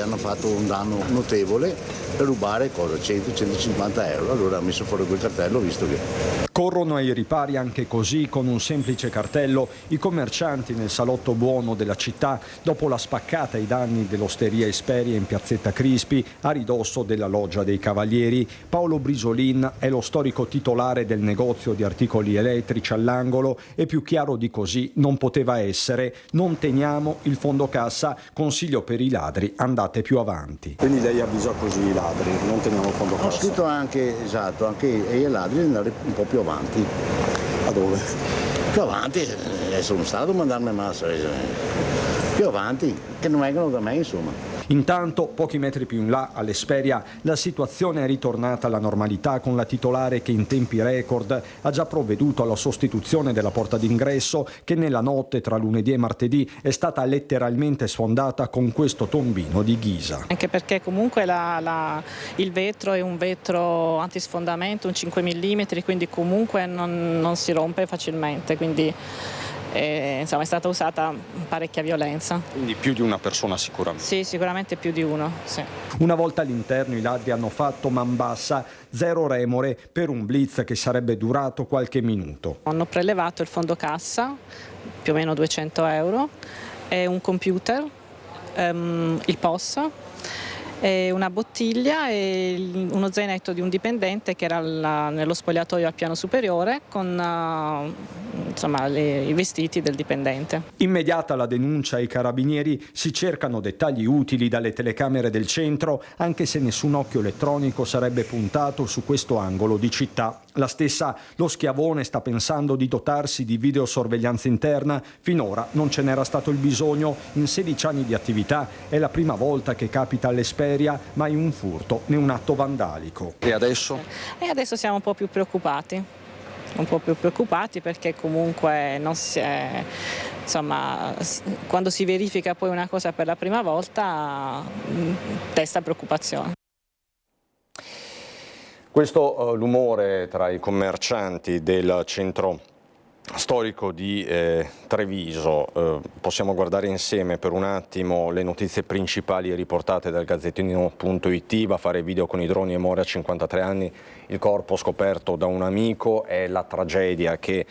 hanno fatto un danno notevole per rubare 100-150 euro. Allora ho messo fuori quel cartello visto che... Corrono ai ripari anche così con un semplice cartello i commercianti nel salotto buono della città dopo la spaccata ai danni dell'Osteria Esperia in piazzetta Crispi a ridosso della Loggia dei Cavalieri. Paolo Brisolin è lo storico titolare del negozio di articoli elettrici all'angolo e più chiaro di così non poteva essere. Non teniamo il fondo cassa, consiglio per i ladri, andate più avanti. Quindi lei avvisa così i ladri, non teniamo il fondo cassa? Ho scritto anche, esatto, anche ai ladri di andare un po' più avanti. A dove? Più avanti, sono stato a mandarmi massa, più avanti, che non vengono da me insomma. Intanto, pochi metri più in là, all'Esperia, la situazione è ritornata alla normalità con la titolare che in tempi record ha già provveduto alla sostituzione della porta d'ingresso che nella notte tra lunedì e martedì è stata letteralmente sfondata con questo tombino di ghisa. Anche perché comunque il vetro è un vetro antisfondamento, un 5 mm, quindi comunque non si rompe facilmente, quindi insomma è stata usata parecchia violenza. Quindi più di una persona sicuramente? Sì, sicuramente più di uno, sì. Una volta all'interno i ladri hanno fatto man bassa, zero remore per un blitz che sarebbe durato qualche minuto. Hanno prelevato il fondo cassa, più o meno 200 euro, e un computer, il POS, e una bottiglia e uno zainetto di un dipendente che era nello spogliatoio al piano superiore con insomma, i vestiti del dipendente. Immediata la denuncia ai carabinieri, si cercano dettagli utili dalle telecamere del centro, anche se nessun occhio elettronico sarebbe puntato su questo angolo di città. La stessa Lo Schiavone sta pensando di dotarsi di videosorveglianza interna, finora non ce n'era stato il bisogno, in 16 anni di attività è la prima volta che capita all'Esperia, mai un furto né un atto vandalico. E adesso? E adesso siamo un po' più preoccupati. Perché comunque non si è, insomma, quando si verifica poi una cosa per la prima volta desta preoccupazione. Questo l'umore tra i commercianti del centro storico di Treviso. Possiamo guardare insieme per un attimo le notizie principali riportate dal Gazzettino.it. Va a fare video con i droni e muore a 53 anni. Il corpo scoperto da un amico. È la tragedia che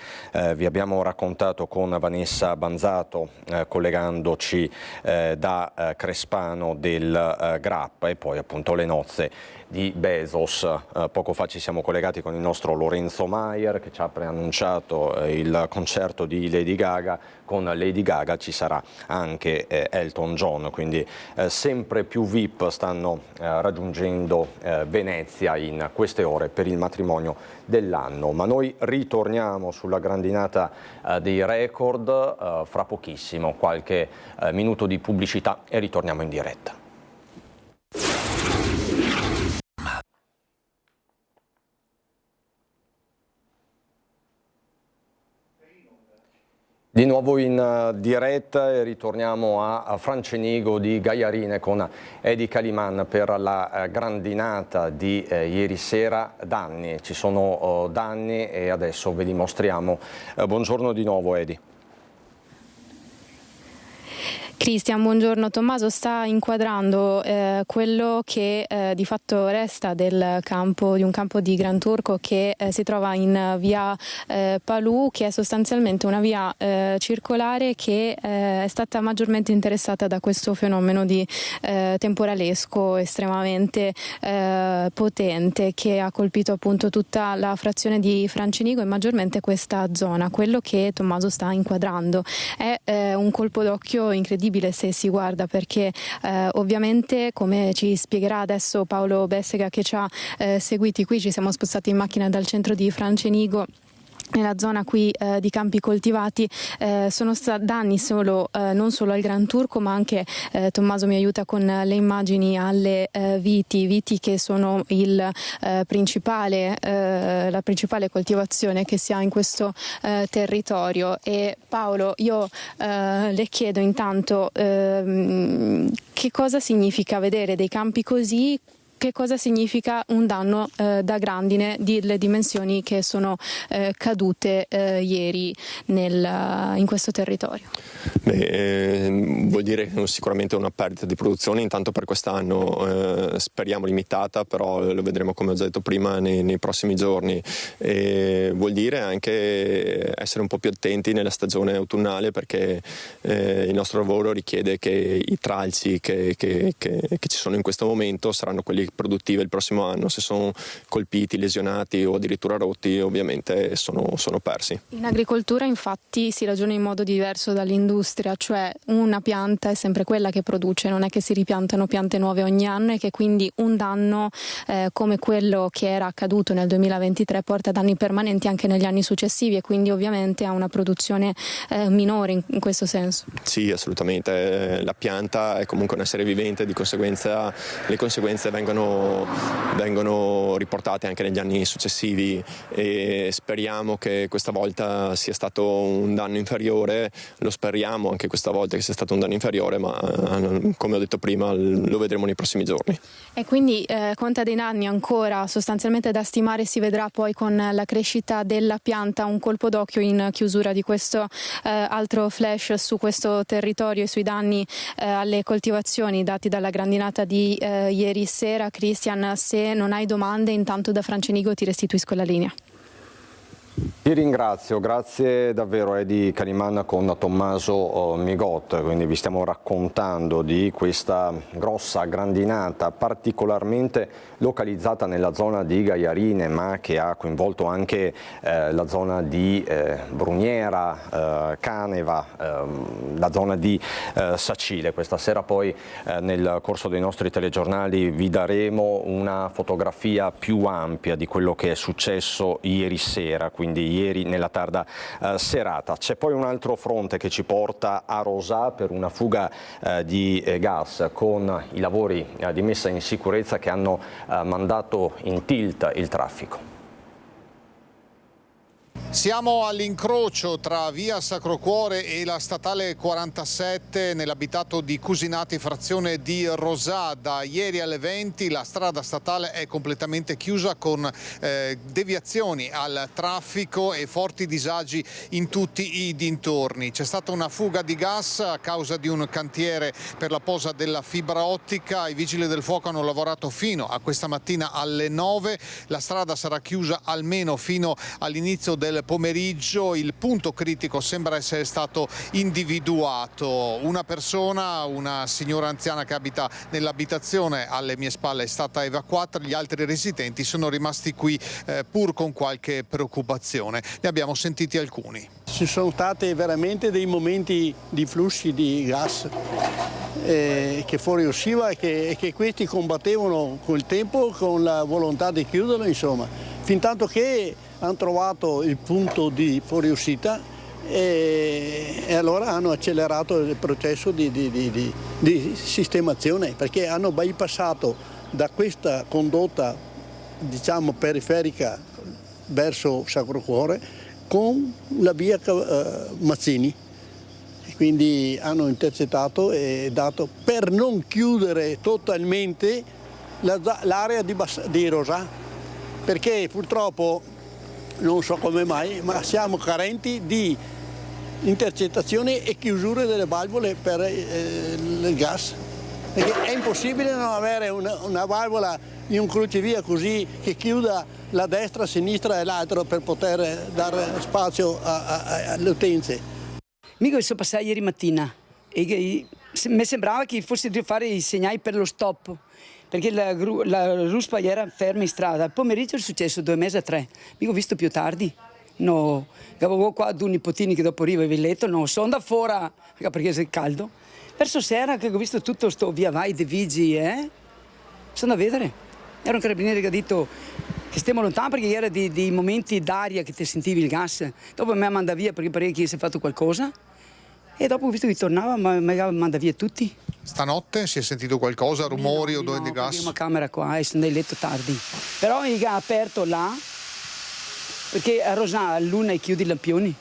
vi abbiamo raccontato con Vanessa Banzato, collegandoci da Crespano del Grappa, e poi appunto le nozze di Bezos. Poco fa ci siamo collegati con il nostro Lorenzo Maier che ci ha preannunciato il concerto di Lady Gaga. Con Lady Gaga ci sarà anche Elton John, quindi sempre più VIP stanno raggiungendo Venezia in queste ore per il matrimonio dell'anno. Ma noi ritorniamo sulla grandinata dei record fra pochissimo, qualche minuto di pubblicità e ritorniamo in diretta. Di nuovo in diretta e ritorniamo a Francenigo di Gaiarine con Edi Caliman per la grandinata di ieri sera. Danni, ci sono danni e adesso ve li mostriamo. Buongiorno di nuovo Edi. Cristian, buongiorno. Tommaso sta inquadrando quello che di fatto resta di un campo di Gran Turco che si trova in via Palù, che è sostanzialmente una via circolare che è stata maggiormente interessata da questo fenomeno di temporalesco estremamente potente che ha colpito appunto tutta la frazione di Francenigo e maggiormente questa zona. Quello che Tommaso sta inquadrando è un colpo d'occhio incredibile se si guarda, perché ovviamente, come ci spiegherà adesso Paolo Bessega che ci ha seguiti qui, ci siamo spostati in macchina dal centro di Francenigo. Nella zona qui di campi coltivati sono stati danni non solo al Gran Turco, ma anche, Tommaso mi aiuta con le immagini, alle viti che sono la principale coltivazione che si ha in questo territorio. E Paolo, io le chiedo intanto che cosa significa vedere dei campi così. Che cosa significa un danno da grandine delle dimensioni che sono cadute ieri in questo territorio? Vuol dire sicuramente una perdita di produzione, intanto per quest'anno, speriamo limitata, però lo vedremo, come ho già detto prima, nei prossimi giorni. Vuol dire anche essere un po' più attenti nella stagione autunnale, perché il nostro lavoro richiede che i tralci che ci sono in questo momento saranno quelli produttive il prossimo anno. Se sono colpiti, lesionati o addirittura rotti, ovviamente sono persi. In agricoltura infatti si ragiona in modo diverso dall'industria, cioè una pianta è sempre quella che produce, non è che si ripiantano piante nuove ogni anno, e che quindi un danno come quello che era accaduto nel 2023 porta danni permanenti anche negli anni successivi, e quindi ovviamente ha una produzione minore in questo senso. Sì, assolutamente. La pianta è comunque un essere vivente, di conseguenza le conseguenze vengono riportate anche negli anni successivi, e speriamo che questa volta sia stato un danno inferiore. Lo speriamo anche questa volta che sia stato un danno inferiore, ma come ho detto prima lo vedremo nei prossimi giorni. E quindi conta dei danni ancora sostanzialmente da stimare, si vedrà poi con la crescita della pianta. Un colpo d'occhio in chiusura di questo altro flash su questo territorio e sui danni alle coltivazioni dati dalla grandinata di ieri sera. Cristian, se non hai domande, intanto da Francenigo ti restituisco la linea. Ti ringrazio, grazie davvero Edi Caliman con Tommaso Migot. Quindi vi stiamo raccontando di questa grossa grandinata particolarmente localizzata nella zona di Gaiarine, ma che ha coinvolto anche la zona di Bruniera, Caneva, la zona di Sacile. Questa sera poi nel corso dei nostri telegiornali vi daremo una fotografia più ampia di quello che è successo ieri sera, quindi ieri nella tarda serata. C'è poi un altro fronte che ci porta a Rosà per una fuga di gas, con i lavori di messa in sicurezza che hanno mandato in tilt il traffico. Siamo all'incrocio tra via Sacro Cuore e la statale 47 nell'abitato di Cusinati, frazione di Rosà. Da ieri alle 20 la strada statale è completamente chiusa, con deviazioni al traffico e forti disagi in tutti i dintorni. C'è stata una fuga di gas a causa di un cantiere per la posa della fibra ottica. I vigili del fuoco hanno lavorato fino a questa mattina alle 9. La strada sarà chiusa almeno fino all'inizio del pomeriggio. Il punto critico sembra essere stato individuato. Una persona, una signora anziana che abita nell'abitazione alle mie spalle, è stata evacuata. Gli altri residenti sono rimasti qui pur con qualche preoccupazione. Ne abbiamo sentiti alcuni. Ci sono stati veramente dei momenti di flussi di gas che fuoriusciva e che questi combattevano col tempo, con la volontà di chiuderlo, insomma, fin tanto che hanno trovato il punto di fuoriuscita e allora hanno accelerato il processo di sistemazione, perché hanno bypassato da questa condotta, diciamo, periferica verso Sacro Cuore con la via Mazzini. Quindi hanno intercettato e dato, per non chiudere totalmente l'area di Rosà, perché purtroppo non so come mai, ma siamo carenti di intercettazioni e chiusure delle valvole per il gas. Perché è impossibile non avere una valvola di un crocevia così che chiuda la destra, la sinistra e l'altro per poter dare spazio alle utenze. Mica sono passato ieri mattina e mi sembrava che fosse di fare i segnali per lo stop, perché la ruspa era ferma in strada. Il pomeriggio è successo 2 mesi a 3, mica ho visto più tardi. No, avevo qua 2 nipotini che dopo arrivano in letto, no, sono da fuori perché è caldo. Verso sera che ho visto tutto sto via vai dei vigili, sono da vedere. Era un carabiniere che ha detto che stiamo lontano perché era dei momenti d'aria che ti sentivi il gas. Dopo mi manda via perché pareva che si è fatto qualcosa e dopo ho visto che tornava ma mi manda via tutti. Stanotte si è sentito qualcosa, rumori o odore di gas? Ho una camera qua e sono nel letto tardi. Però il gas ha aperto là perché a Rosà a luna e chiudi i lampioni.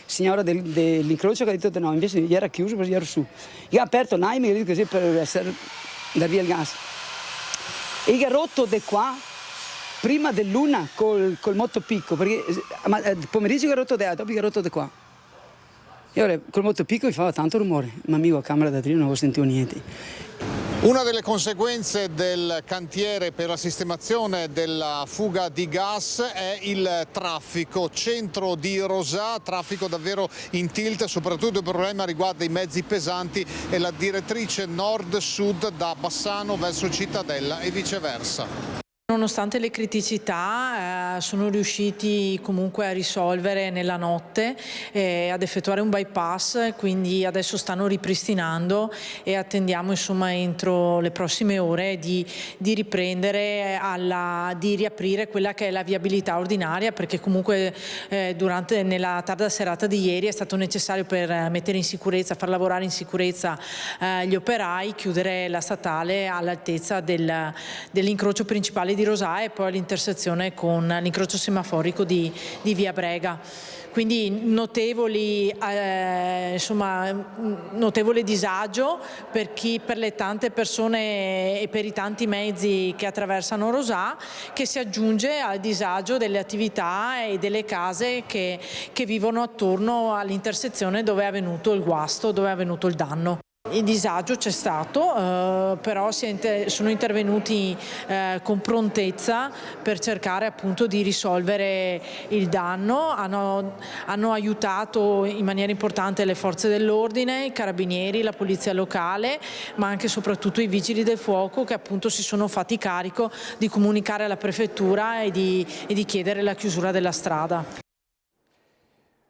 Signora dell'incrocio che ha detto no, invece era chiuso perché ero su. Io ho aperto là e mi ha detto così per essere da via il gas. E io ho rotto da qua prima del luna col motopicco, perché il pomeriggio ho rotto da dopo ho rotto da qua. E ora col motopicco mi fa tanto rumore, ma amico a camera da trino non ho sentito niente. Una delle conseguenze del cantiere per la sistemazione della fuga di gas è il traffico. Centro di Rosà, traffico davvero in tilt, soprattutto il problema riguarda i mezzi pesanti e la direttrice nord-sud da Bassano verso Cittadella e viceversa. Nonostante le criticità sono riusciti comunque a risolvere nella notte, ad effettuare un bypass, quindi adesso stanno ripristinando e attendiamo insomma entro le prossime ore di riprendere, di riaprire quella che è la viabilità ordinaria, perché comunque nella tarda serata di ieri è stato necessario per mettere in sicurezza, far lavorare in sicurezza gli operai, chiudere la statale all'altezza dell'incrocio principale di Rosà e poi l'intersezione con l'incrocio semaforico di Via Brega. Quindi notevole disagio per le tante persone e per i tanti mezzi che attraversano Rosà, che si aggiunge al disagio delle attività e delle case che vivono attorno all'intersezione dove è avvenuto il guasto, dove è avvenuto il danno. Il disagio c'è stato, però sono intervenuti con prontezza per cercare appunto di risolvere il danno. Hanno aiutato in maniera importante le forze dell'ordine, i carabinieri, la polizia locale, ma anche e soprattutto i vigili del fuoco che appunto si sono fatti carico di comunicare alla prefettura e di chiedere la chiusura della strada.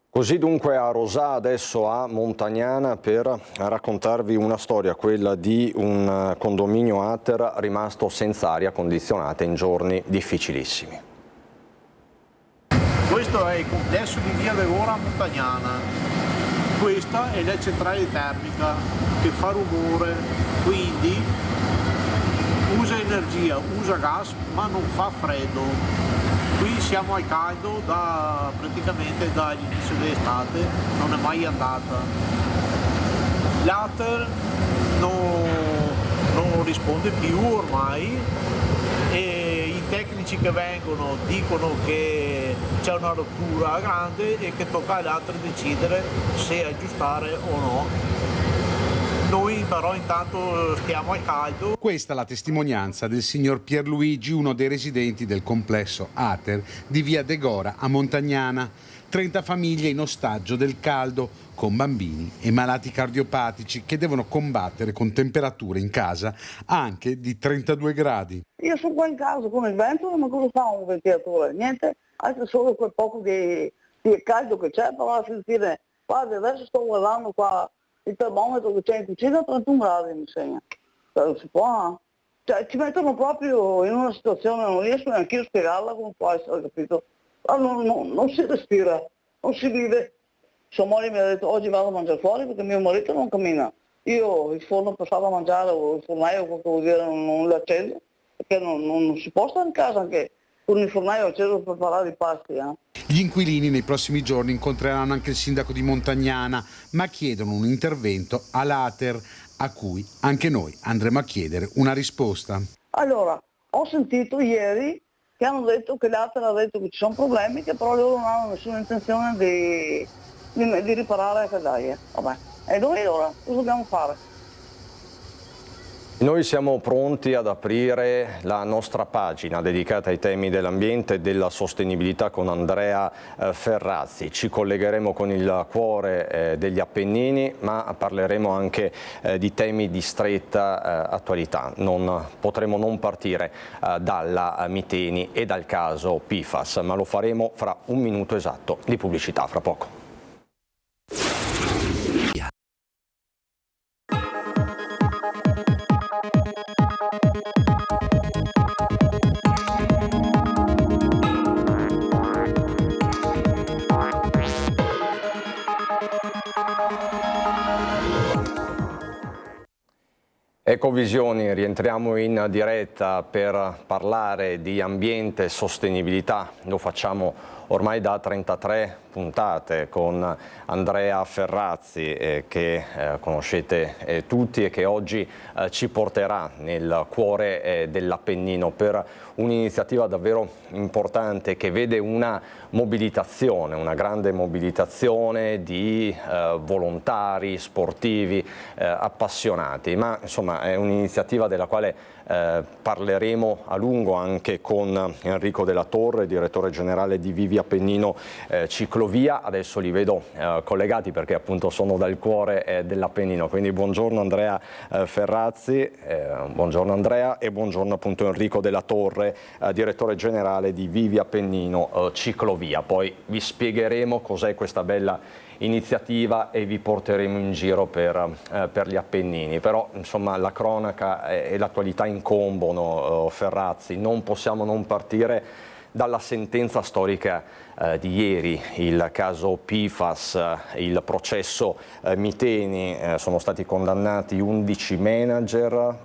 Così dunque a Rosà, adesso a Montagnana, per raccontarvi una storia, quella di un condominio Ater rimasto senza aria condizionata in giorni difficilissimi. Questo è il complesso di Via Legora a Montagnana. Questa è la centrale termica che fa rumore, quindi usa energia, usa gas, ma non fa freddo. Qui siamo al caldo praticamente dall'inizio dell'estate, non è mai andata. L'Ater non risponde più ormai e i tecnici che vengono dicono che c'è una rottura grande e che tocca all'Ater decidere se aggiustare o no. Noi però intanto stiamo al caldo. Questa è la testimonianza del signor Pierluigi, uno dei residenti del complesso Ater di Via De Gora a Montagnana. 30 famiglie in ostaggio del caldo, con bambini e malati cardiopatici che devono combattere con temperature in casa anche di 32 gradi. Io sono qua in casa con il vento, ma cosa fa un ventilatore? Niente, anche solo quel poco di caldo che c'è per sentire. Guarda, adesso sto guardando qua il termometro che c'è in cucina a 31 gradi mi segna. Non si può, cioè ci mettono proprio in una situazione, non riesco neanche io a spiegarla come può essere, capito? Non si respira, non si vive. Sua moglie mi ha detto oggi vado a mangiare fuori perché mio marito non cammina. Io il forno per farlo mangiare o il fornaio, quello che vuol dire, non lo accendo, perché non si può stare in casa anche con il fornaio acceso per preparare i pasti. Gli inquilini nei prossimi giorni incontreranno anche il sindaco di Montagnana, ma chiedono un intervento all'Ater, a cui anche noi andremo a chiedere una risposta. Allora, ho sentito ieri che hanno detto che l'Ater ha detto che ci sono problemi, che però loro non hanno nessuna intenzione di di riparare le caldaie. Vabbè. E noi ora cosa dobbiamo fare? Noi siamo pronti ad aprire la nostra pagina dedicata ai temi dell'ambiente e della sostenibilità con Andrea Ferrazzi. Ci collegheremo con il cuore degli Appennini, ma parleremo anche di temi di stretta attualità. Non potremo non partire dalla Miteni e dal caso PFAS, ma lo faremo fra un minuto esatto di pubblicità, fra poco. Ecovisioni, rientriamo in diretta per parlare di ambiente e sostenibilità. Lo facciamo ormai da 33 puntate con Andrea Ferrazzi, che conoscete tutti e che oggi ci porterà nel cuore dell'Appennino per un'iniziativa davvero importante che vede una mobilitazione, una grande mobilitazione di volontari, sportivi, appassionati, ma insomma è un'iniziativa della quale parleremo a lungo anche con Enrico Della Torre, direttore generale di Vivi Appennino Ciclovia. Adesso li vedo collegati perché appunto sono dal cuore dell'Appennino, quindi buongiorno Andrea Ferrazzi, buongiorno Andrea e buongiorno appunto Enrico Della Torre, direttore generale di Vivi Appennino Ciclovia. Poi vi spiegheremo cos'è questa bella iniziativa e vi porteremo in giro per gli Appennini, però insomma la cronaca e l'attualità incombono, Ferrazzi, non possiamo non partire dalla sentenza storica di ieri, il caso PFAS, il processo Miteni. Sono stati condannati 11 manager,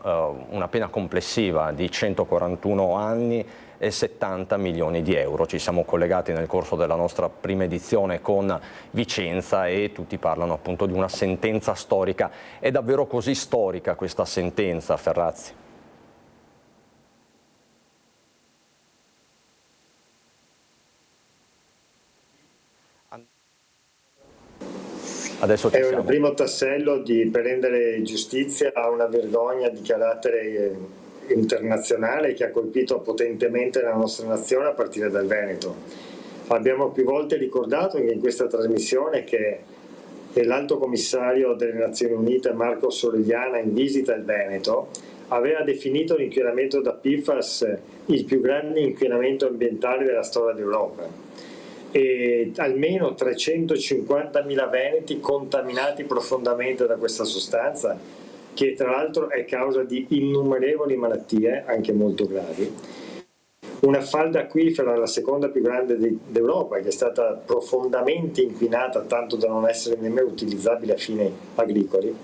una pena complessiva di 141 anni e 70 milioni di euro. Ci siamo collegati nel corso della nostra prima edizione con Vicenza e tutti parlano appunto di una sentenza storica. È davvero così storica questa sentenza, Ferrazzi? Adesso è un primo tassello per rendere giustizia a una vergogna di carattere internazionale che ha colpito potentemente la nostra nazione a partire dal Veneto. Abbiamo più volte ricordato in questa trasmissione che l'Alto Commissario delle Nazioni Unite Marco Sorigliana, in visita al Veneto, aveva definito l'inquinamento da PFAS il più grande inquinamento ambientale della storia d'Europa, e almeno 350.000 veneti contaminati profondamente da questa sostanza, che tra l'altro è causa di innumerevoli malattie, anche molto gravi. Una falda acquifera, la seconda più grande d'Europa, che è stata profondamente inquinata tanto da non essere nemmeno utilizzabile a fini agricoli,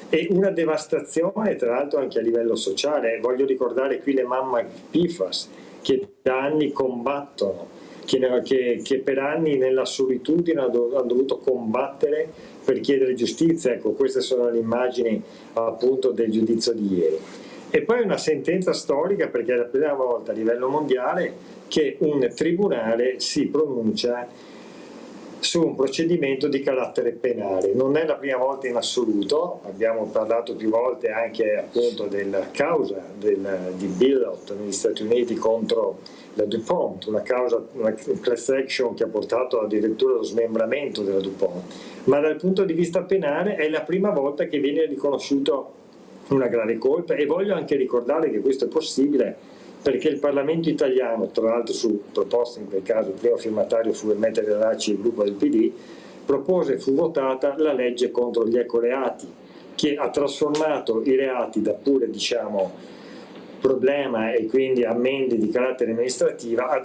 e una devastazione tra l'altro anche a livello sociale. Voglio ricordare qui le mamme PFAS che da anni combattono, che per anni nella solitudine hanno dovuto combattere per chiedere giustizia. Ecco, queste sono le immagini appunto del giudizio di ieri. E poi una sentenza storica, perché è la prima volta a livello mondiale che un tribunale si pronuncia su un procedimento di carattere penale. Non è la prima volta in assoluto, abbiamo parlato più volte anche appunto della causa di Billot negli Stati Uniti contro la DuPont, una class action che ha portato addirittura allo smembramento della DuPont, ma dal punto di vista penale è la prima volta che viene riconosciuto una grave colpa. E voglio anche ricordare che questo è possibile perché il Parlamento italiano, tra l'altro su proposta in quel caso, il primo firmatario fu Ermete Realacci, il gruppo del PD, propose e fu votata la legge contro gli ecoreati, che ha trasformato i reati da pure problema e quindi ammende di carattere amministrativo a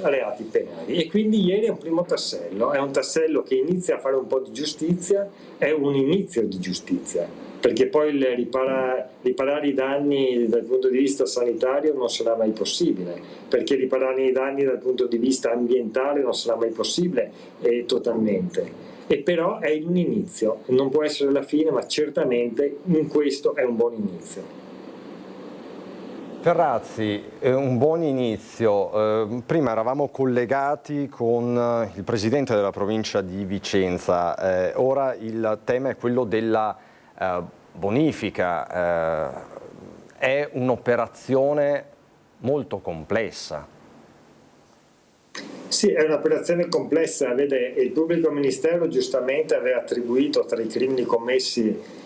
reati penali. E quindi ieri è un primo tassello, è un tassello che inizia a fare un po' di giustizia, è un inizio di giustizia, perché poi riparare i danni dal punto di vista sanitario non sarà mai possibile, perché riparare i danni dal punto di vista ambientale non sarà mai possibile totalmente. E però è un inizio, non può essere la fine, ma certamente in questo è un buon inizio. Ferrazzi, un buon inizio. Prima eravamo collegati con il presidente della provincia di Vicenza, ora il tema è quello della bonifica. È un'operazione molto complessa. Sì, è un'operazione complessa. Vede, il pubblico ministero giustamente aveva attribuito tra i crimini commessi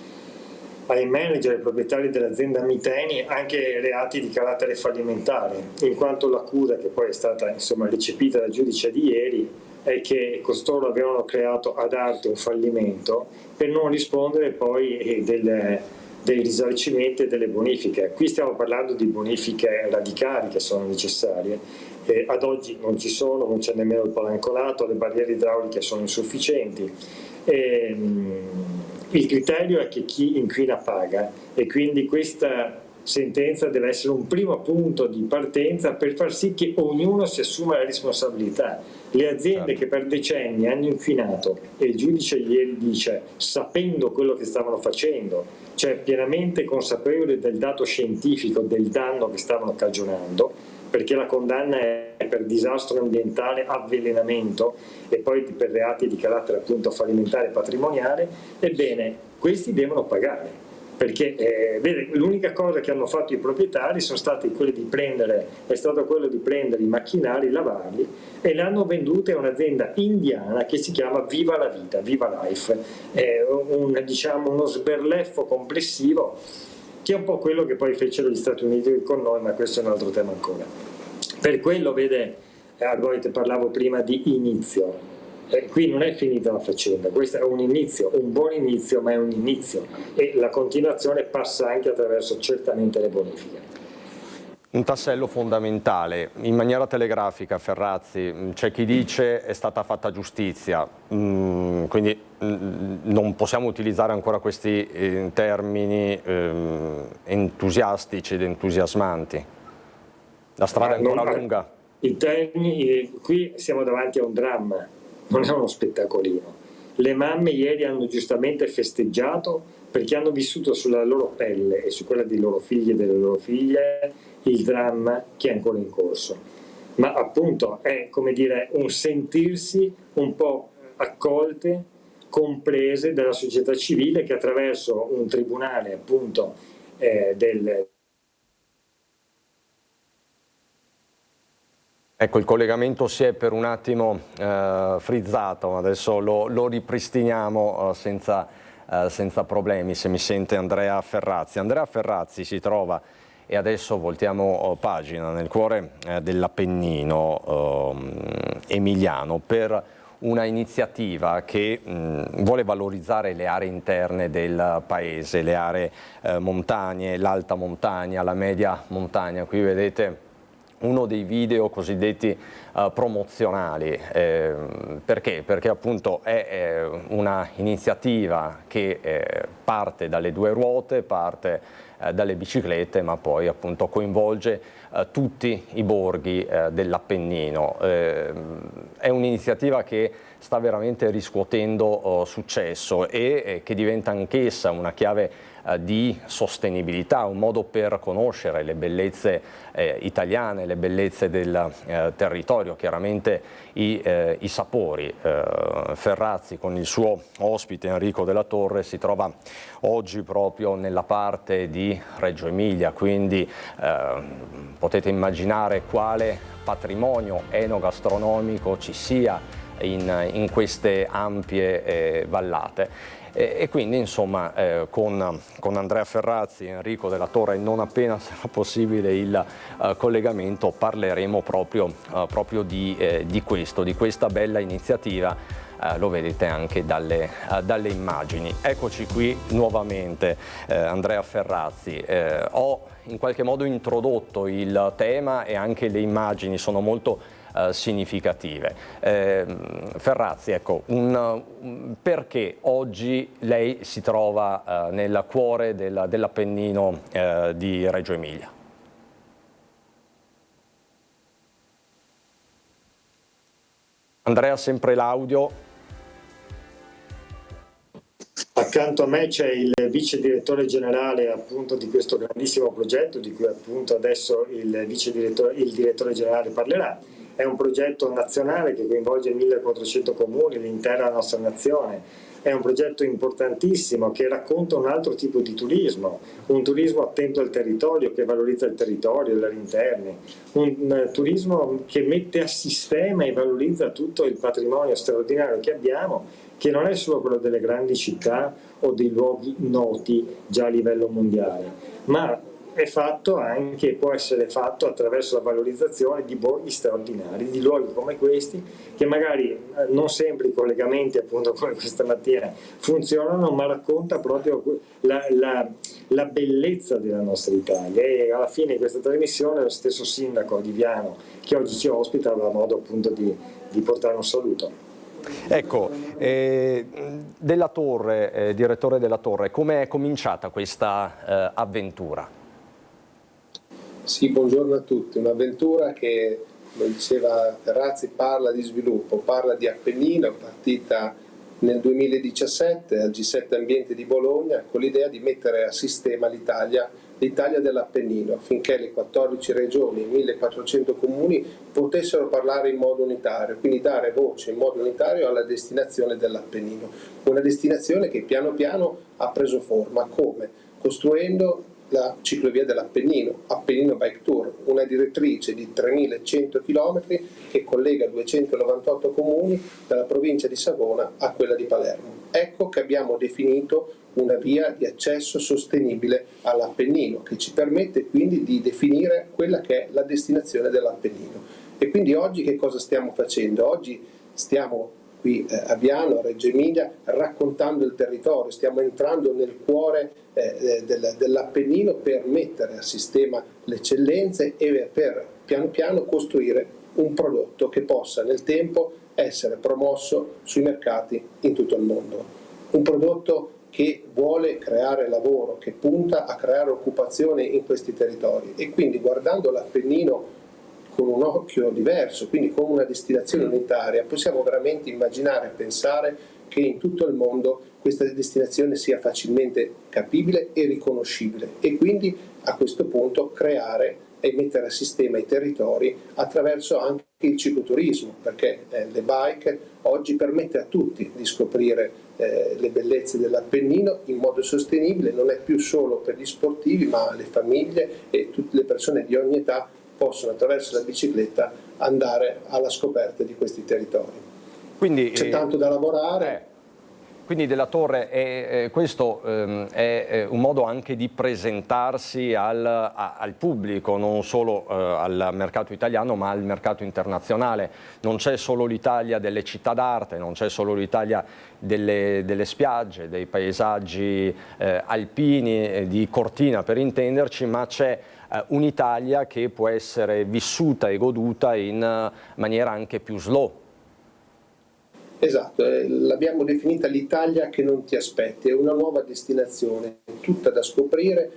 ai manager e proprietari dell'azienda Miteni anche reati di carattere fallimentare, in quanto l'accusa, che poi è stata recepita dal giudice di ieri, è che costoro avevano creato ad arte un fallimento per non rispondere poi dei risarcimenti e delle bonifiche. Qui stiamo parlando di bonifiche radicali che sono necessarie. Ad oggi non ci sono, non c'è nemmeno il palancolato, le barriere idrauliche sono insufficienti. Il criterio è che chi inquina paga, e quindi questa sentenza deve essere un primo punto di partenza per far sì che ognuno si assuma la responsabilità. Le aziende che per decenni hanno inquinato, e il giudice ieri dice, sapendo quello che stavano facendo, cioè pienamente consapevoli del dato scientifico del danno che stavano cagionando, perché la condanna è per disastro ambientale, avvelenamento e poi per reati di carattere appunto fallimentare e patrimoniale, ebbene questi devono pagare, perché l'unica cosa che hanno fatto i proprietari è stato quello di prendere i macchinari, lavarli e l'hanno venduti a un'azienda indiana che si chiama Viva la Vita, Viva Life, uno sberleffo complessivo che è un po' quello che poi fecero gli Stati Uniti con noi, ma questo è un altro tema ancora. Per quello, vede, Argoite, parlavo prima di inizio. Qui non è finita la faccenda, questo è un inizio, un buon inizio, ma è un inizio, e la continuazione passa anche attraverso certamente le bonifiche. Un tassello fondamentale. In maniera telegrafica, Ferrazzi, c'è chi dice è stata fatta giustizia, quindi non possiamo utilizzare ancora questi termini entusiastici ed entusiasmanti. La strada è ancora lunga. I termini, qui siamo davanti a un dramma, non è uno spettacolino. Le mamme ieri hanno giustamente festeggiato perché hanno vissuto sulla loro pelle e su quella dei loro figli e delle loro figlie il dramma che è ancora in corso, ma appunto è come dire un sentirsi un po' accolte, comprese dalla società civile, che attraverso un tribunale appunto Ecco, il collegamento si è per un attimo frizzato, adesso lo ripristiniamo senza problemi, se mi sente Andrea Ferrazzi. Andrea Ferrazzi si trova, e adesso voltiamo pagina, nel cuore dell'Appennino emiliano, per una iniziativa che vuole valorizzare le aree interne del paese, le aree montagne, l'alta montagna, la media montagna. Qui vedete uno dei video cosiddetti promozionali. Perché? Perché appunto è una iniziativa che parte dalle due ruote, parte dalle biciclette, ma poi appunto coinvolge tutti i borghi dell'Appennino. È un'iniziativa che sta veramente riscuotendo successo e che diventa anch'essa una chiave di sostenibilità, un modo per conoscere le bellezze italiane, le bellezze del territorio, chiaramente i sapori. Ferrazzi con il suo ospite Enrico Della Torre si trova oggi proprio nella parte di Reggio Emilia, quindi potete immaginare quale patrimonio enogastronomico ci sia in queste ampie vallate. E quindi insomma con Andrea Ferrazzi e Enrico Della Torre, non appena sarà possibile il collegamento, parleremo proprio di questo, di questa bella iniziativa. Lo vedete anche dalle immagini. Eccoci qui nuovamente, Andrea Ferrazzi. Ho in qualche modo introdotto il tema e anche le immagini sono molto significative. Ferrazzi, ecco, perché oggi lei si trova nel cuore dell'Appennino di Reggio Emilia? Andrea, sempre l'audio. Accanto a me c'è il vice direttore generale appunto di questo grandissimo progetto di cui appunto adesso il direttore generale parlerà. È un progetto nazionale che coinvolge 1400 comuni, l'intera nostra nazione. È un progetto importantissimo che racconta un altro tipo di turismo, un turismo attento al territorio, che valorizza il territorio, gli interni, un turismo che mette a sistema e valorizza tutto il patrimonio straordinario che abbiamo, che non è solo quello delle grandi città o dei luoghi noti già a livello mondiale, ma è fatto anche, può essere fatto attraverso la valorizzazione di borghi straordinari, di luoghi come questi, che magari non sempre i collegamenti, appunto come questa mattina, funzionano, ma racconta proprio la bellezza della nostra Italia. E alla fine di questa trasmissione lo stesso sindaco di Viano, che oggi ci ospita, avrà modo appunto di portare un saluto. Ecco, Della Torre, direttore Della Torre, come è cominciata questa avventura? Sì, buongiorno a tutti. Un'avventura che, come diceva Ferrazzi, parla di sviluppo, parla di Appennino, partita nel 2017 al G7 Ambiente di Bologna con l'idea di mettere a sistema l'Italia dell'Appennino, affinché le 14 regioni, 1400 comuni potessero parlare in modo unitario, quindi dare voce in modo unitario alla destinazione dell'Appennino. Una destinazione che piano piano ha preso forma, come? Costruendo la ciclovia dell'Appennino, Appennino Bike Tour, una direttrice di 3100 km che collega 298 comuni dalla provincia di Savona a quella di Palermo. Ecco che abbiamo definito una via di accesso sostenibile all'Appennino, che ci permette quindi di definire quella che è la destinazione dell'Appennino. E quindi oggi che cosa stiamo facendo? Oggi stiamo qui a Viano, a Reggio Emilia, raccontando il territorio, stiamo entrando nel cuore dell'Appennino per mettere a sistema le eccellenze e per piano piano costruire un prodotto che possa nel tempo essere promosso sui mercati in tutto il mondo. Un prodotto che vuole creare lavoro, che punta a creare occupazione in questi territori e quindi guardando l'Appennino con un occhio diverso, quindi con una destinazione unitaria, possiamo veramente immaginare e pensare che in tutto il mondo questa destinazione sia facilmente capibile e riconoscibile e quindi a questo punto creare e mettere a sistema i territori attraverso anche il cicloturismo, perché le bike oggi permette a tutti di scoprire le bellezze dell'Appennino in modo sostenibile, non è più solo per gli sportivi, ma le famiglie e tutte le persone di ogni età possono attraverso la bicicletta andare alla scoperta di questi territori. Quindi, c'è tanto da lavorare. Quindi Della Torre, questo è un modo anche di presentarsi al pubblico, non solo al mercato italiano ma al mercato internazionale. Non c'è solo l'Italia delle città d'arte, non c'è solo l'Italia delle spiagge, dei paesaggi alpini, di Cortina per intenderci, ma c'è un'Italia che può essere vissuta e goduta in maniera anche più slow. Esatto, l'abbiamo definita l'Italia che non ti aspetti, è una nuova destinazione, tutta da scoprire,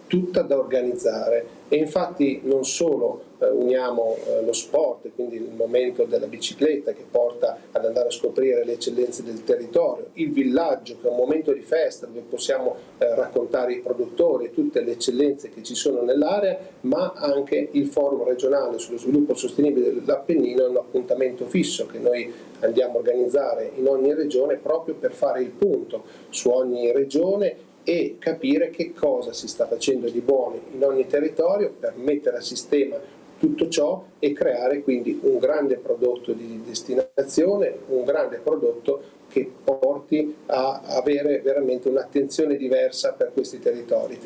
tutta da organizzare e infatti non solo uniamo lo sport, quindi il momento della bicicletta che porta ad andare a scoprire le eccellenze del territorio, il villaggio che è un momento di festa dove possiamo raccontare i produttori e tutte le eccellenze che ci sono nell'area, ma anche il forum regionale sullo sviluppo sostenibile dell'Appennino è un appuntamento fisso che noi andiamo a organizzare in ogni regione proprio per fare il punto su ogni regione e capire che cosa si sta facendo di buono in ogni territorio per mettere a sistema tutto ciò e creare quindi un grande prodotto di destinazione, un grande prodotto che porti a avere veramente un'attenzione diversa per questi territori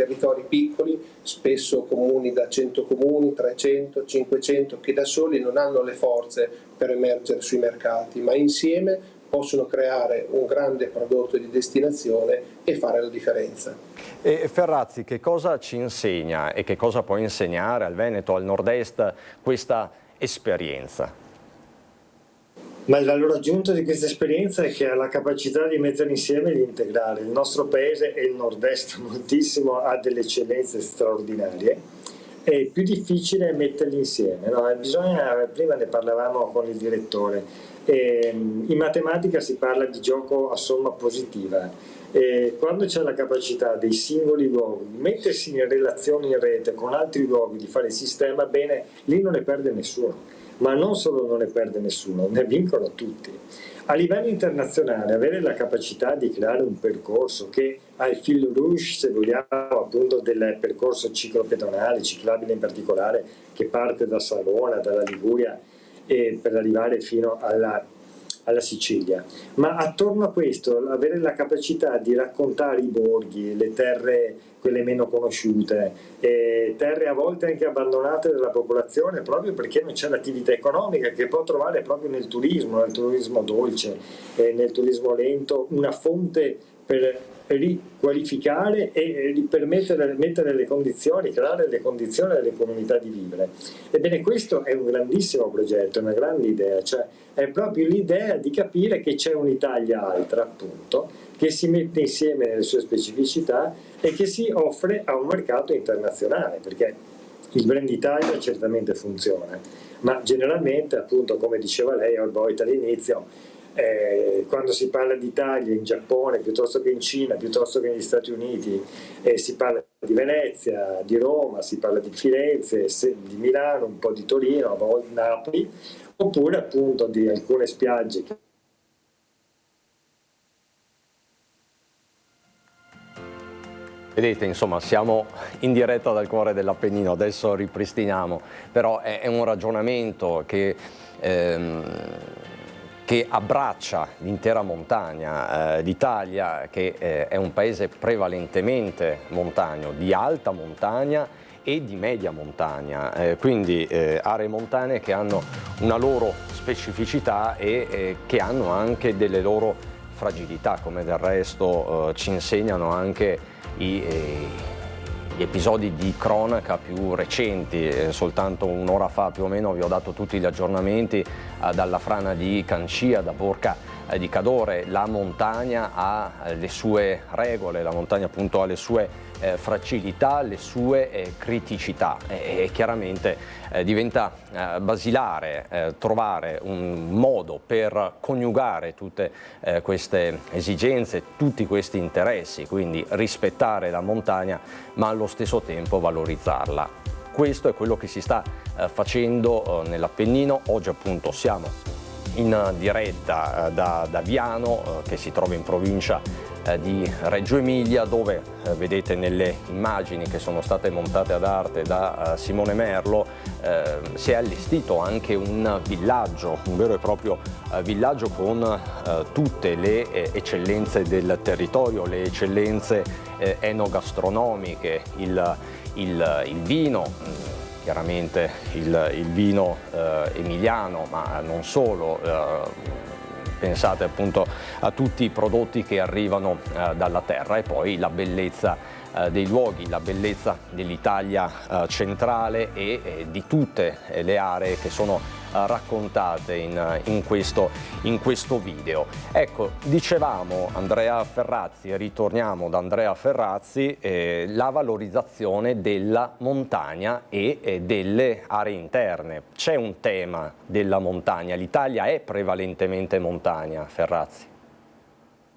piccoli, spesso comuni da 100 comuni, 300, 500, che da soli non hanno le forze per emergere sui mercati, ma insieme possono creare un grande prodotto di destinazione e fare la differenza. E Ferrazzi, che cosa ci insegna e che cosa può insegnare al Veneto, al nord-est, questa esperienza? Ma il valore aggiunto di questa esperienza è che ha la capacità di mettere insieme e di integrare. Il nostro paese e il nord-est moltissimo ha delle eccellenze straordinarie. È più difficile metterli insieme, no? Prima ne parlavamo con il direttore. In matematica si parla di gioco a somma positiva. E quando c'è la capacità dei singoli luoghi di mettersi in relazione in rete con altri luoghi, di fare il sistema, bene, lì non ne perde nessuno, ma non solo non ne perde nessuno, ne vincono tutti. A livello internazionale avere la capacità di creare un percorso che ha il fil rouge, se vogliamo, appunto del percorso ciclopedonale, ciclabile in particolare, che parte da Savona, dalla Liguria, e per arrivare fino alla Sicilia, ma attorno a questo avere la capacità di raccontare i borghi, le terre, quelle meno conosciute, terre a volte anche abbandonate dalla popolazione proprio perché non c'è l'attività economica, che può trovare proprio nel turismo dolce, nel turismo lento, una fonte per riqualificare e permettere, mettere le condizioni, creare le condizioni alle comunità di vivere. Ebbene, questo è un grandissimo progetto, è una grande idea, cioè è proprio l'idea di capire che c'è un'Italia altra, appunto, che si mette insieme nelle sue specificità e che si offre a un mercato internazionale, perché il brand Italia certamente funziona, ma generalmente, appunto, come diceva lei, Orboit all'inizio, quando si parla d'Italia in Giappone piuttosto che in Cina, piuttosto che negli Stati Uniti, si parla di Venezia, di Roma, si parla di Firenze, di Milano, un po' di Torino, a volte Napoli, oppure appunto di alcune spiagge. Vedete, insomma, siamo in diretta dal cuore dell'Appennino, adesso ripristiniamo, però è un ragionamento che abbraccia l'intera montagna. L'Italia, che è un paese prevalentemente montagno, di alta montagna e di media montagna, quindi aree montane che hanno una loro specificità e che hanno anche delle loro fragilità, come del resto ci insegnano anche gli episodi di cronaca più recenti. Soltanto un'ora fa più o meno vi ho dato tutti gli aggiornamenti dalla frana di Cancia, da Borca di Cadore. La montagna ha le sue regole, la montagna appunto ha le sue fragilità, le sue criticità e chiaramente diventa basilare trovare un modo per coniugare tutte queste esigenze, tutti questi interessi, quindi rispettare la montagna ma allo stesso tempo valorizzarla. Questo è quello che si sta facendo nell'Appennino. Oggi appunto siamo in diretta da Viano, che si trova in provincia di Reggio Emilia, dove vedete nelle immagini che sono state montate ad arte da Simone Merlo si è allestito anche un villaggio, un vero e proprio villaggio con tutte le eccellenze del territorio, le eccellenze enogastronomiche, il vino, chiaramente il vino emiliano, ma non solo. Pensate appunto a tutti i prodotti che arrivano dalla terra, e poi la bellezza dei luoghi, la bellezza dell'Italia centrale e di tutte le aree che sono raccontate in questo video. Ecco, dicevamo Andrea Ferrazzi, ritorniamo da Andrea Ferrazzi, la valorizzazione della montagna e delle aree interne. C'è un tema della montagna, l'Italia è prevalentemente montagna, Ferrazzi?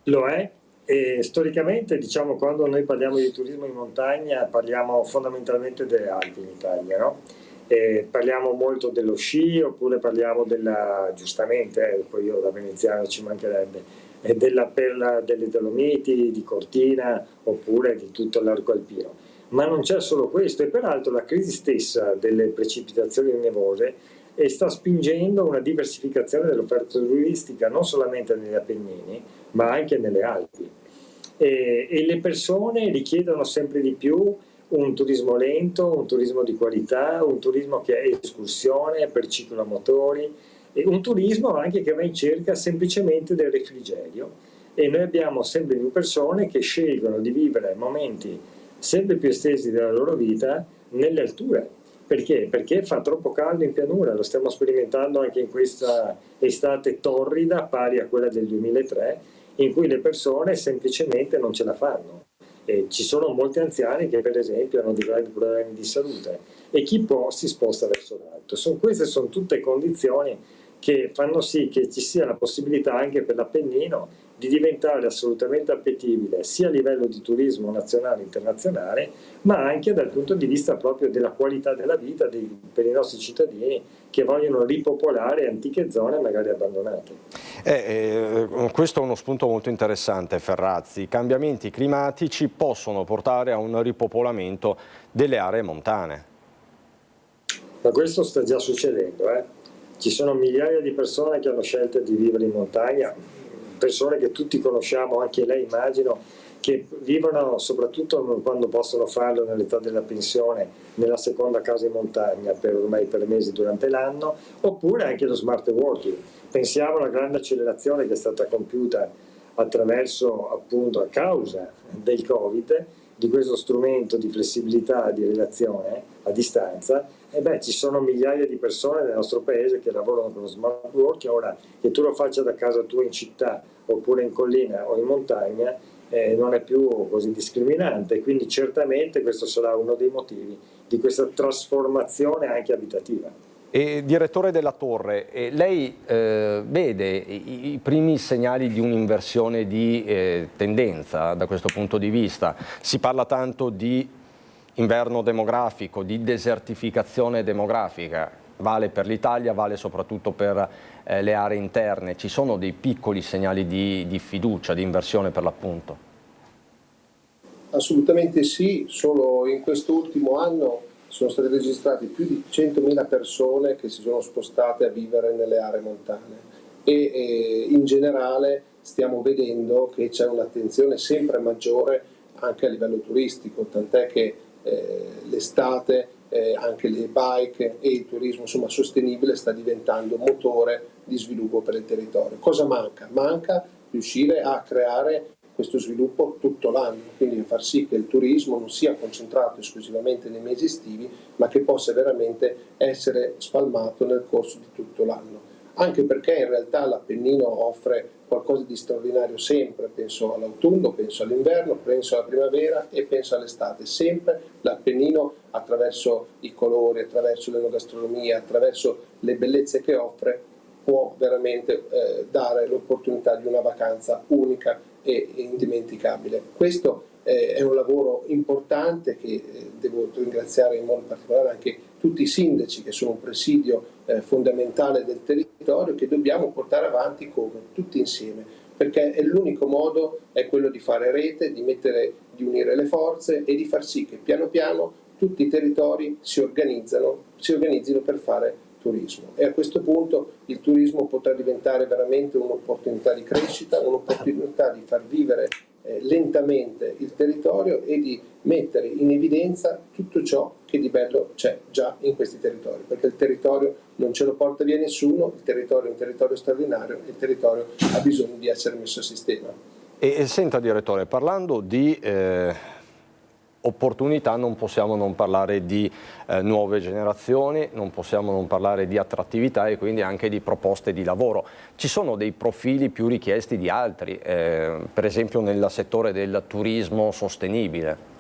Lo è, e storicamente, diciamo, quando noi parliamo di turismo in montagna parliamo fondamentalmente delle Alpi in Italia, no? Parliamo molto dello sci, oppure parliamo giustamente, poi io da veneziano ci mancherebbe, della perla delle Dolomiti, di Cortina, oppure di tutto l'arco alpino. Ma non c'è solo questo, e peraltro la crisi stessa delle precipitazioni nevose sta spingendo una diversificazione dell'offerta turistica non solamente negli Appennini, ma anche nelle Alpi. E le persone richiedono sempre di più un turismo lento, un turismo di qualità, un turismo che è escursione per ciclomotori, e un turismo anche che va in cerca semplicemente del refrigerio. E noi abbiamo sempre più persone che scelgono di vivere momenti sempre più estesi della loro vita nelle alture. Perché? Perché fa troppo caldo in pianura, lo stiamo sperimentando anche in questa estate torrida pari a quella del 2003, in cui le persone semplicemente non ce la fanno. E ci sono molti anziani che per esempio hanno dei grandi problemi di salute, e chi può si sposta verso l'alto. Queste sono tutte condizioni che fanno sì che ci sia la possibilità anche per l'Appennino di diventare assolutamente appetibile sia a livello di turismo nazionale e internazionale, ma anche dal punto di vista proprio della qualità della vita per i nostri cittadini che vogliono ripopolare antiche zone magari abbandonate. Questo è uno spunto molto interessante, Ferrazzi. I cambiamenti climatici possono portare a un ripopolamento delle aree montane. Ma questo sta già succedendo, Ci sono migliaia di persone che hanno scelto di vivere in montagna, persone che tutti conosciamo, anche lei immagino, che vivono soprattutto quando possono farlo nell'età della pensione, nella seconda casa in montagna ormai per mesi durante l'anno, oppure anche lo smart working. Pensiamo alla grande accelerazione che è stata compiuta attraverso, appunto, a causa del Covid, di questo strumento di flessibilità di relazione a distanza. Ci sono migliaia di persone nel nostro paese che lavorano con lo smart working. Ora, che tu lo faccia da casa tua in città oppure in collina o in montagna non è più così discriminante, quindi certamente questo sarà uno dei motivi di questa trasformazione anche abitativa. Direttore della Torre, lei vede i primi segnali di un'inversione di tendenza da questo punto di vista? Si parla tanto di inverno demografico, di desertificazione demografica, vale per l'Italia, vale soprattutto per le aree interne. Ci sono dei piccoli segnali di fiducia, di inversione per l'appunto? Assolutamente sì, solo in quest'ultimo anno sono state registrate più di 100.000 persone che si sono spostate a vivere nelle aree montane e in generale stiamo vedendo che c'è un'attenzione sempre maggiore anche a livello turistico, tant'è che l'estate anche le bike e il turismo sostenibile sta diventando motore di sviluppo per il territorio. Cosa manca? Manca riuscire a creare questo sviluppo tutto l'anno, quindi far sì che il turismo non sia concentrato esclusivamente nei mesi estivi, ma che possa veramente essere spalmato nel corso di tutto l'anno. Anche perché in realtà l'Appennino offre qualcosa di straordinario sempre, penso all'autunno, penso all'inverno, penso alla primavera e penso all'estate. Sempre l'Appennino, attraverso i colori, attraverso l'enogastronomia, attraverso le bellezze che offre, può veramente dare l'opportunità di una vacanza unica e indimenticabile. Questo è un lavoro importante che devo ringraziare in modo particolare anche tutti i sindaci che sono un presidio fondamentale del territorio, che dobbiamo portare avanti come tutti insieme, perché è l'unico modo è quello di fare rete, di unire le forze e di far sì che piano piano tutti i territori si organizzino per fare turismo. E a questo punto il turismo potrà diventare veramente un'opportunità di crescita, un'opportunità di far vivere lentamente il territorio e di mettere in evidenza tutto ciò che di bello c'è già in questi territori, perché il territorio non ce lo porta via nessuno, il territorio è un territorio straordinario e il territorio ha bisogno di essere messo a sistema. E senta, direttore, parlando di opportunità non possiamo non parlare di nuove generazioni, non possiamo non parlare di attrattività e quindi anche di proposte di lavoro. Ci sono dei profili più richiesti di altri, per esempio nel settore del turismo sostenibile?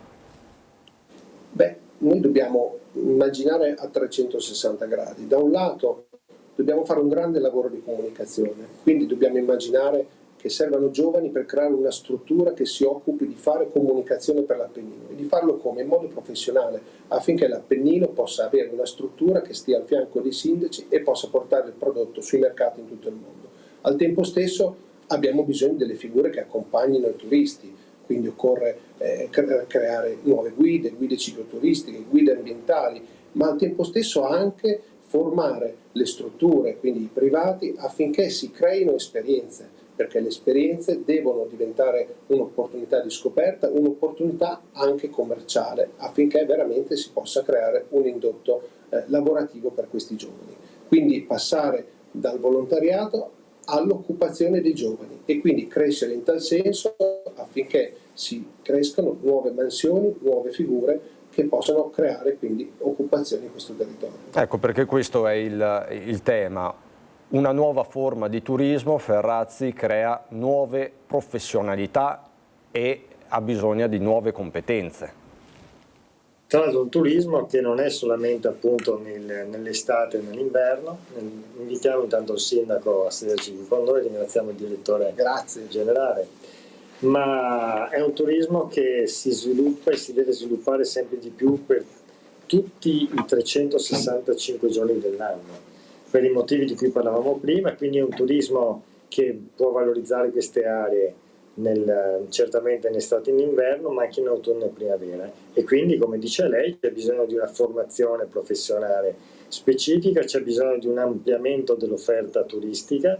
Noi dobbiamo immaginare a 360 gradi. Da un lato dobbiamo fare un grande lavoro di comunicazione, quindi dobbiamo immaginare che servano giovani per creare una struttura che si occupi di fare comunicazione per l'Appennino e di farlo come? In modo professionale, affinché l'Appennino possa avere una struttura che stia al fianco dei sindaci e possa portare il prodotto sui mercati in tutto il mondo. Al tempo stesso abbiamo bisogno delle figure che accompagnino i turisti, quindi occorre creare nuove guide cicloturistiche, guide ambientali, ma al tempo stesso anche formare le strutture, quindi i privati, affinché si creino esperienze, perché le esperienze devono diventare un'opportunità di scoperta, un'opportunità anche commerciale, affinché veramente si possa creare un indotto lavorativo per questi giovani. Quindi passare dal volontariato all'occupazione dei giovani e quindi crescere in tal senso affinché si crescano nuove mansioni, nuove figure che possano creare quindi occupazione in questo territorio. Ecco perché questo è il tema. Una nuova forma di turismo, Ferrazzi, crea nuove professionalità e ha bisogno di nuove competenze. Tra l'altro un turismo che non è solamente appunto nell'estate e nell'inverno. Invitiamo intanto il sindaco a sederci con noi, ringraziamo il direttore generale, ma è un turismo che si sviluppa e si deve sviluppare sempre di più per tutti i 365 giorni dell'anno, per i motivi di cui parlavamo prima. Quindi è un turismo che può valorizzare queste aree certamente in estate e in inverno, ma anche in autunno e primavera, e quindi, come dice lei, c'è bisogno di una formazione professionale specifica, c'è bisogno di un ampliamento dell'offerta turistica,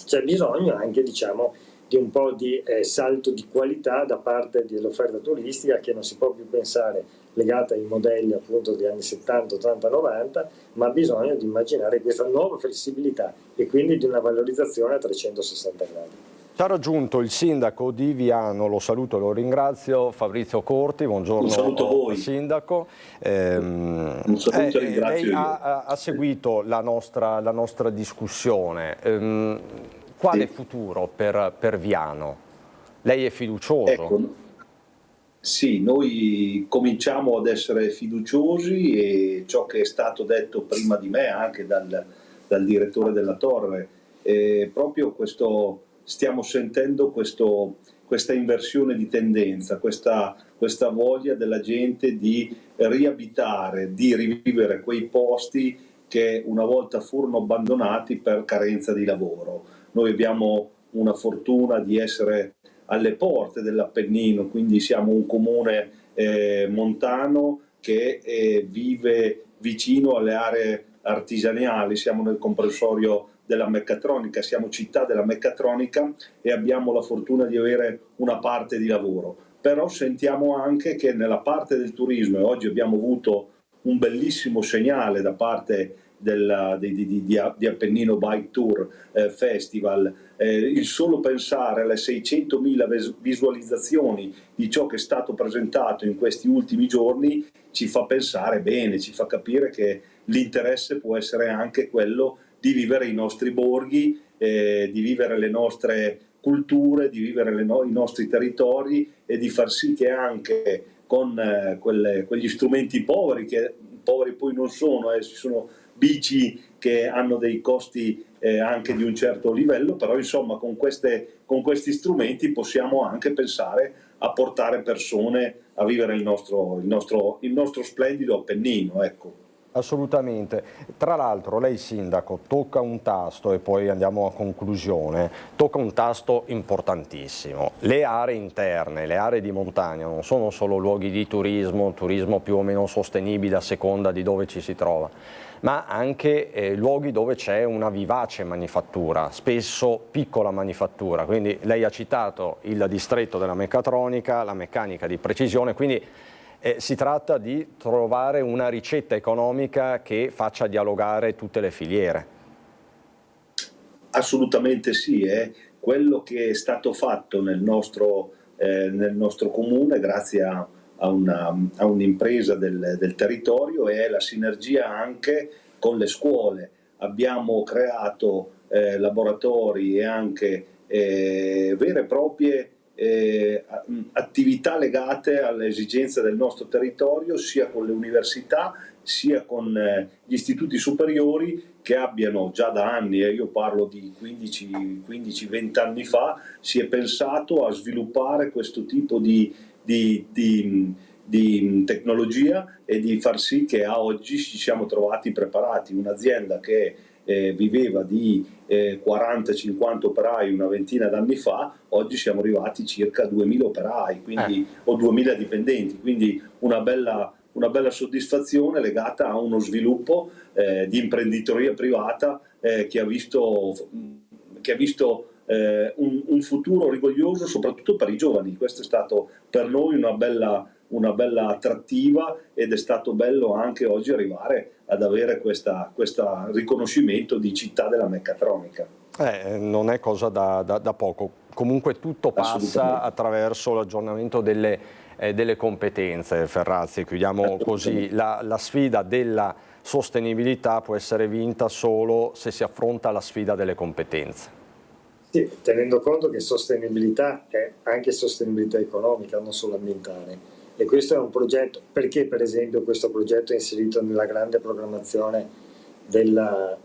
c'è bisogno anche, diciamo, di un po' di salto di qualità da parte dell'offerta turistica, che non si può più pensare legata ai modelli appunto degli anni 70, 80, 90, ma ha bisogno di immaginare questa nuova flessibilità e quindi di una valorizzazione a 360 gradi. Ci ha raggiunto il sindaco di Viano, lo saluto e lo ringrazio, Fabrizio Corti. Buongiorno. Un saluto a voi. Sindaco. Un saluto e ringrazio. Lei ha seguito la nostra discussione. Quale futuro per Viano? Lei è fiducioso? Ecco, sì, noi cominciamo ad essere fiduciosi, e ciò che è stato detto prima di me anche dal direttore della Torre, proprio questo, stiamo sentendo questa inversione di tendenza, questa voglia della gente di riabitare, di rivivere quei posti che una volta furono abbandonati per carenza di lavoro. Noi abbiamo una fortuna di essere alle porte dell'Appennino, quindi siamo un comune montano che vive vicino alle aree artigianali, siamo nel comprensorio della meccatronica, siamo città della meccatronica e abbiamo la fortuna di avere una parte di lavoro. Però sentiamo anche che nella parte del turismo, e oggi abbiamo avuto un bellissimo segnale da parte di Appennino Bike Tour Festival, il solo pensare alle 600.000 visualizzazioni di ciò che è stato presentato in questi ultimi giorni ci fa pensare bene, ci fa capire che l'interesse può essere anche quello di vivere i nostri borghi, di vivere le nostre culture, di vivere i nostri territori e di far sì che anche con quegli strumenti poveri, che poveri poi non sono, ci sono bici che hanno dei costi anche di un certo livello, però insomma con questi strumenti possiamo anche pensare a portare persone a vivere il nostro splendido Appennino, ecco. Assolutamente. Tra l'altro lei sindaco tocca un tasto, e poi andiamo a conclusione, tocca un tasto importantissimo. Le aree interne, le aree di montagna non sono solo luoghi di turismo più o meno sostenibile a seconda di dove ci si trova, ma anche luoghi dove c'è una vivace manifattura, spesso piccola manifattura. Quindi lei ha citato il distretto della meccatronica, la meccanica di precisione, quindi si tratta di trovare una ricetta economica che faccia dialogare tutte le filiere. Assolutamente sì, quello che è stato fatto nel nostro comune grazie a un'impresa del territorio è la sinergia anche con le scuole. Abbiamo creato laboratori e anche vere e proprie attività legate alle esigenze del nostro territorio, sia con le università sia con gli istituti superiori che abbiano già da anni, io parlo di 15-20 anni fa, si è pensato a sviluppare questo tipo di tecnologia e di far sì che a oggi ci siamo trovati preparati. Un'azienda che viveva di 40-50 operai una ventina d'anni fa, oggi siamo arrivati circa a 2000 operai, quindi, o 2000 dipendenti, quindi una bella soddisfazione legata a uno sviluppo di imprenditoria privata che ha visto un futuro rigoglioso soprattutto per i giovani. Questo è stato per noi una bella attrattiva ed è stato bello anche oggi arrivare ad avere questo riconoscimento di città della meccatronica. Non è cosa da poco, comunque tutto passa attraverso l'aggiornamento delle competenze, Ferrazzi. Chiudiamo così, la sfida della sostenibilità può essere vinta solo se si affronta la sfida delle competenze. Sì, tenendo conto che sostenibilità è anche sostenibilità economica, non solo ambientale. E questo è un progetto, perché per esempio questo progetto è inserito nella grande programmazione dell'ASVIS,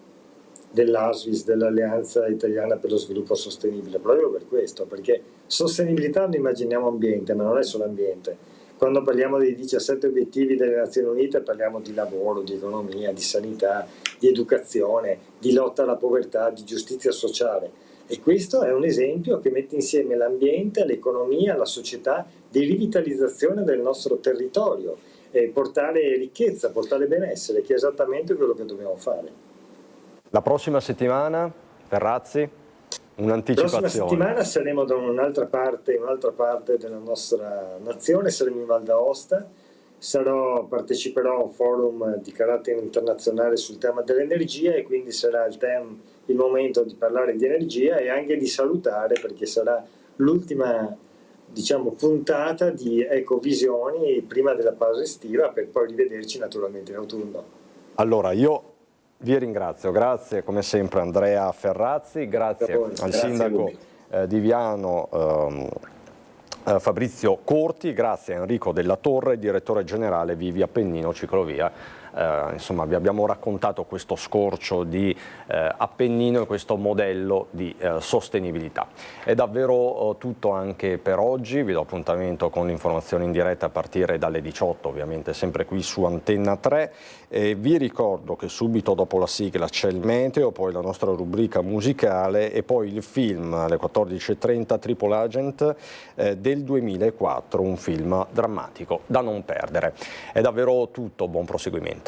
dell'Alleanza Italiana per lo Sviluppo Sostenibile, proprio per questo, perché sostenibilità noi immaginiamo ambiente, ma non è solo ambiente. Quando parliamo dei 17 obiettivi delle Nazioni Unite parliamo di lavoro, di economia, di sanità, di educazione, di lotta alla povertà, di giustizia sociale. E questo è un esempio che mette insieme l'ambiente, l'economia, la società, di rivitalizzazione del nostro territorio e portare ricchezza, portare benessere, che è esattamente quello che dobbiamo fare. La prossima settimana, Ferrazzi, un'anticipazione. La prossima settimana saremo da un'altra parte della nostra nazione, saremo in Val d'Aosta, parteciperò a un forum di carattere internazionale sul tema dell'energia e quindi sarà il momento di parlare di energia e anche di salutare, perché sarà l'ultima puntata di Ecovisioni prima della pausa estiva, per poi rivederci naturalmente in autunno. Allora io vi ringrazio, grazie come sempre Andrea Ferrazzi, grazie al sindaco di Viano Fabrizio Corti, grazie a Enrico Della Torre, direttore generale Vivi Appennino Ciclovia. Insomma, vi abbiamo raccontato questo scorcio di Appennino e questo modello di sostenibilità. È davvero tutto anche per oggi, vi do appuntamento con l'informazione in diretta a partire dalle 18, ovviamente sempre qui su Antenna 3. Vi ricordo che subito dopo la sigla c'è il meteo, poi la nostra rubrica musicale e poi il film alle 14:30 Triple Agent del 2004, un film drammatico da non perdere. È davvero tutto, buon proseguimento.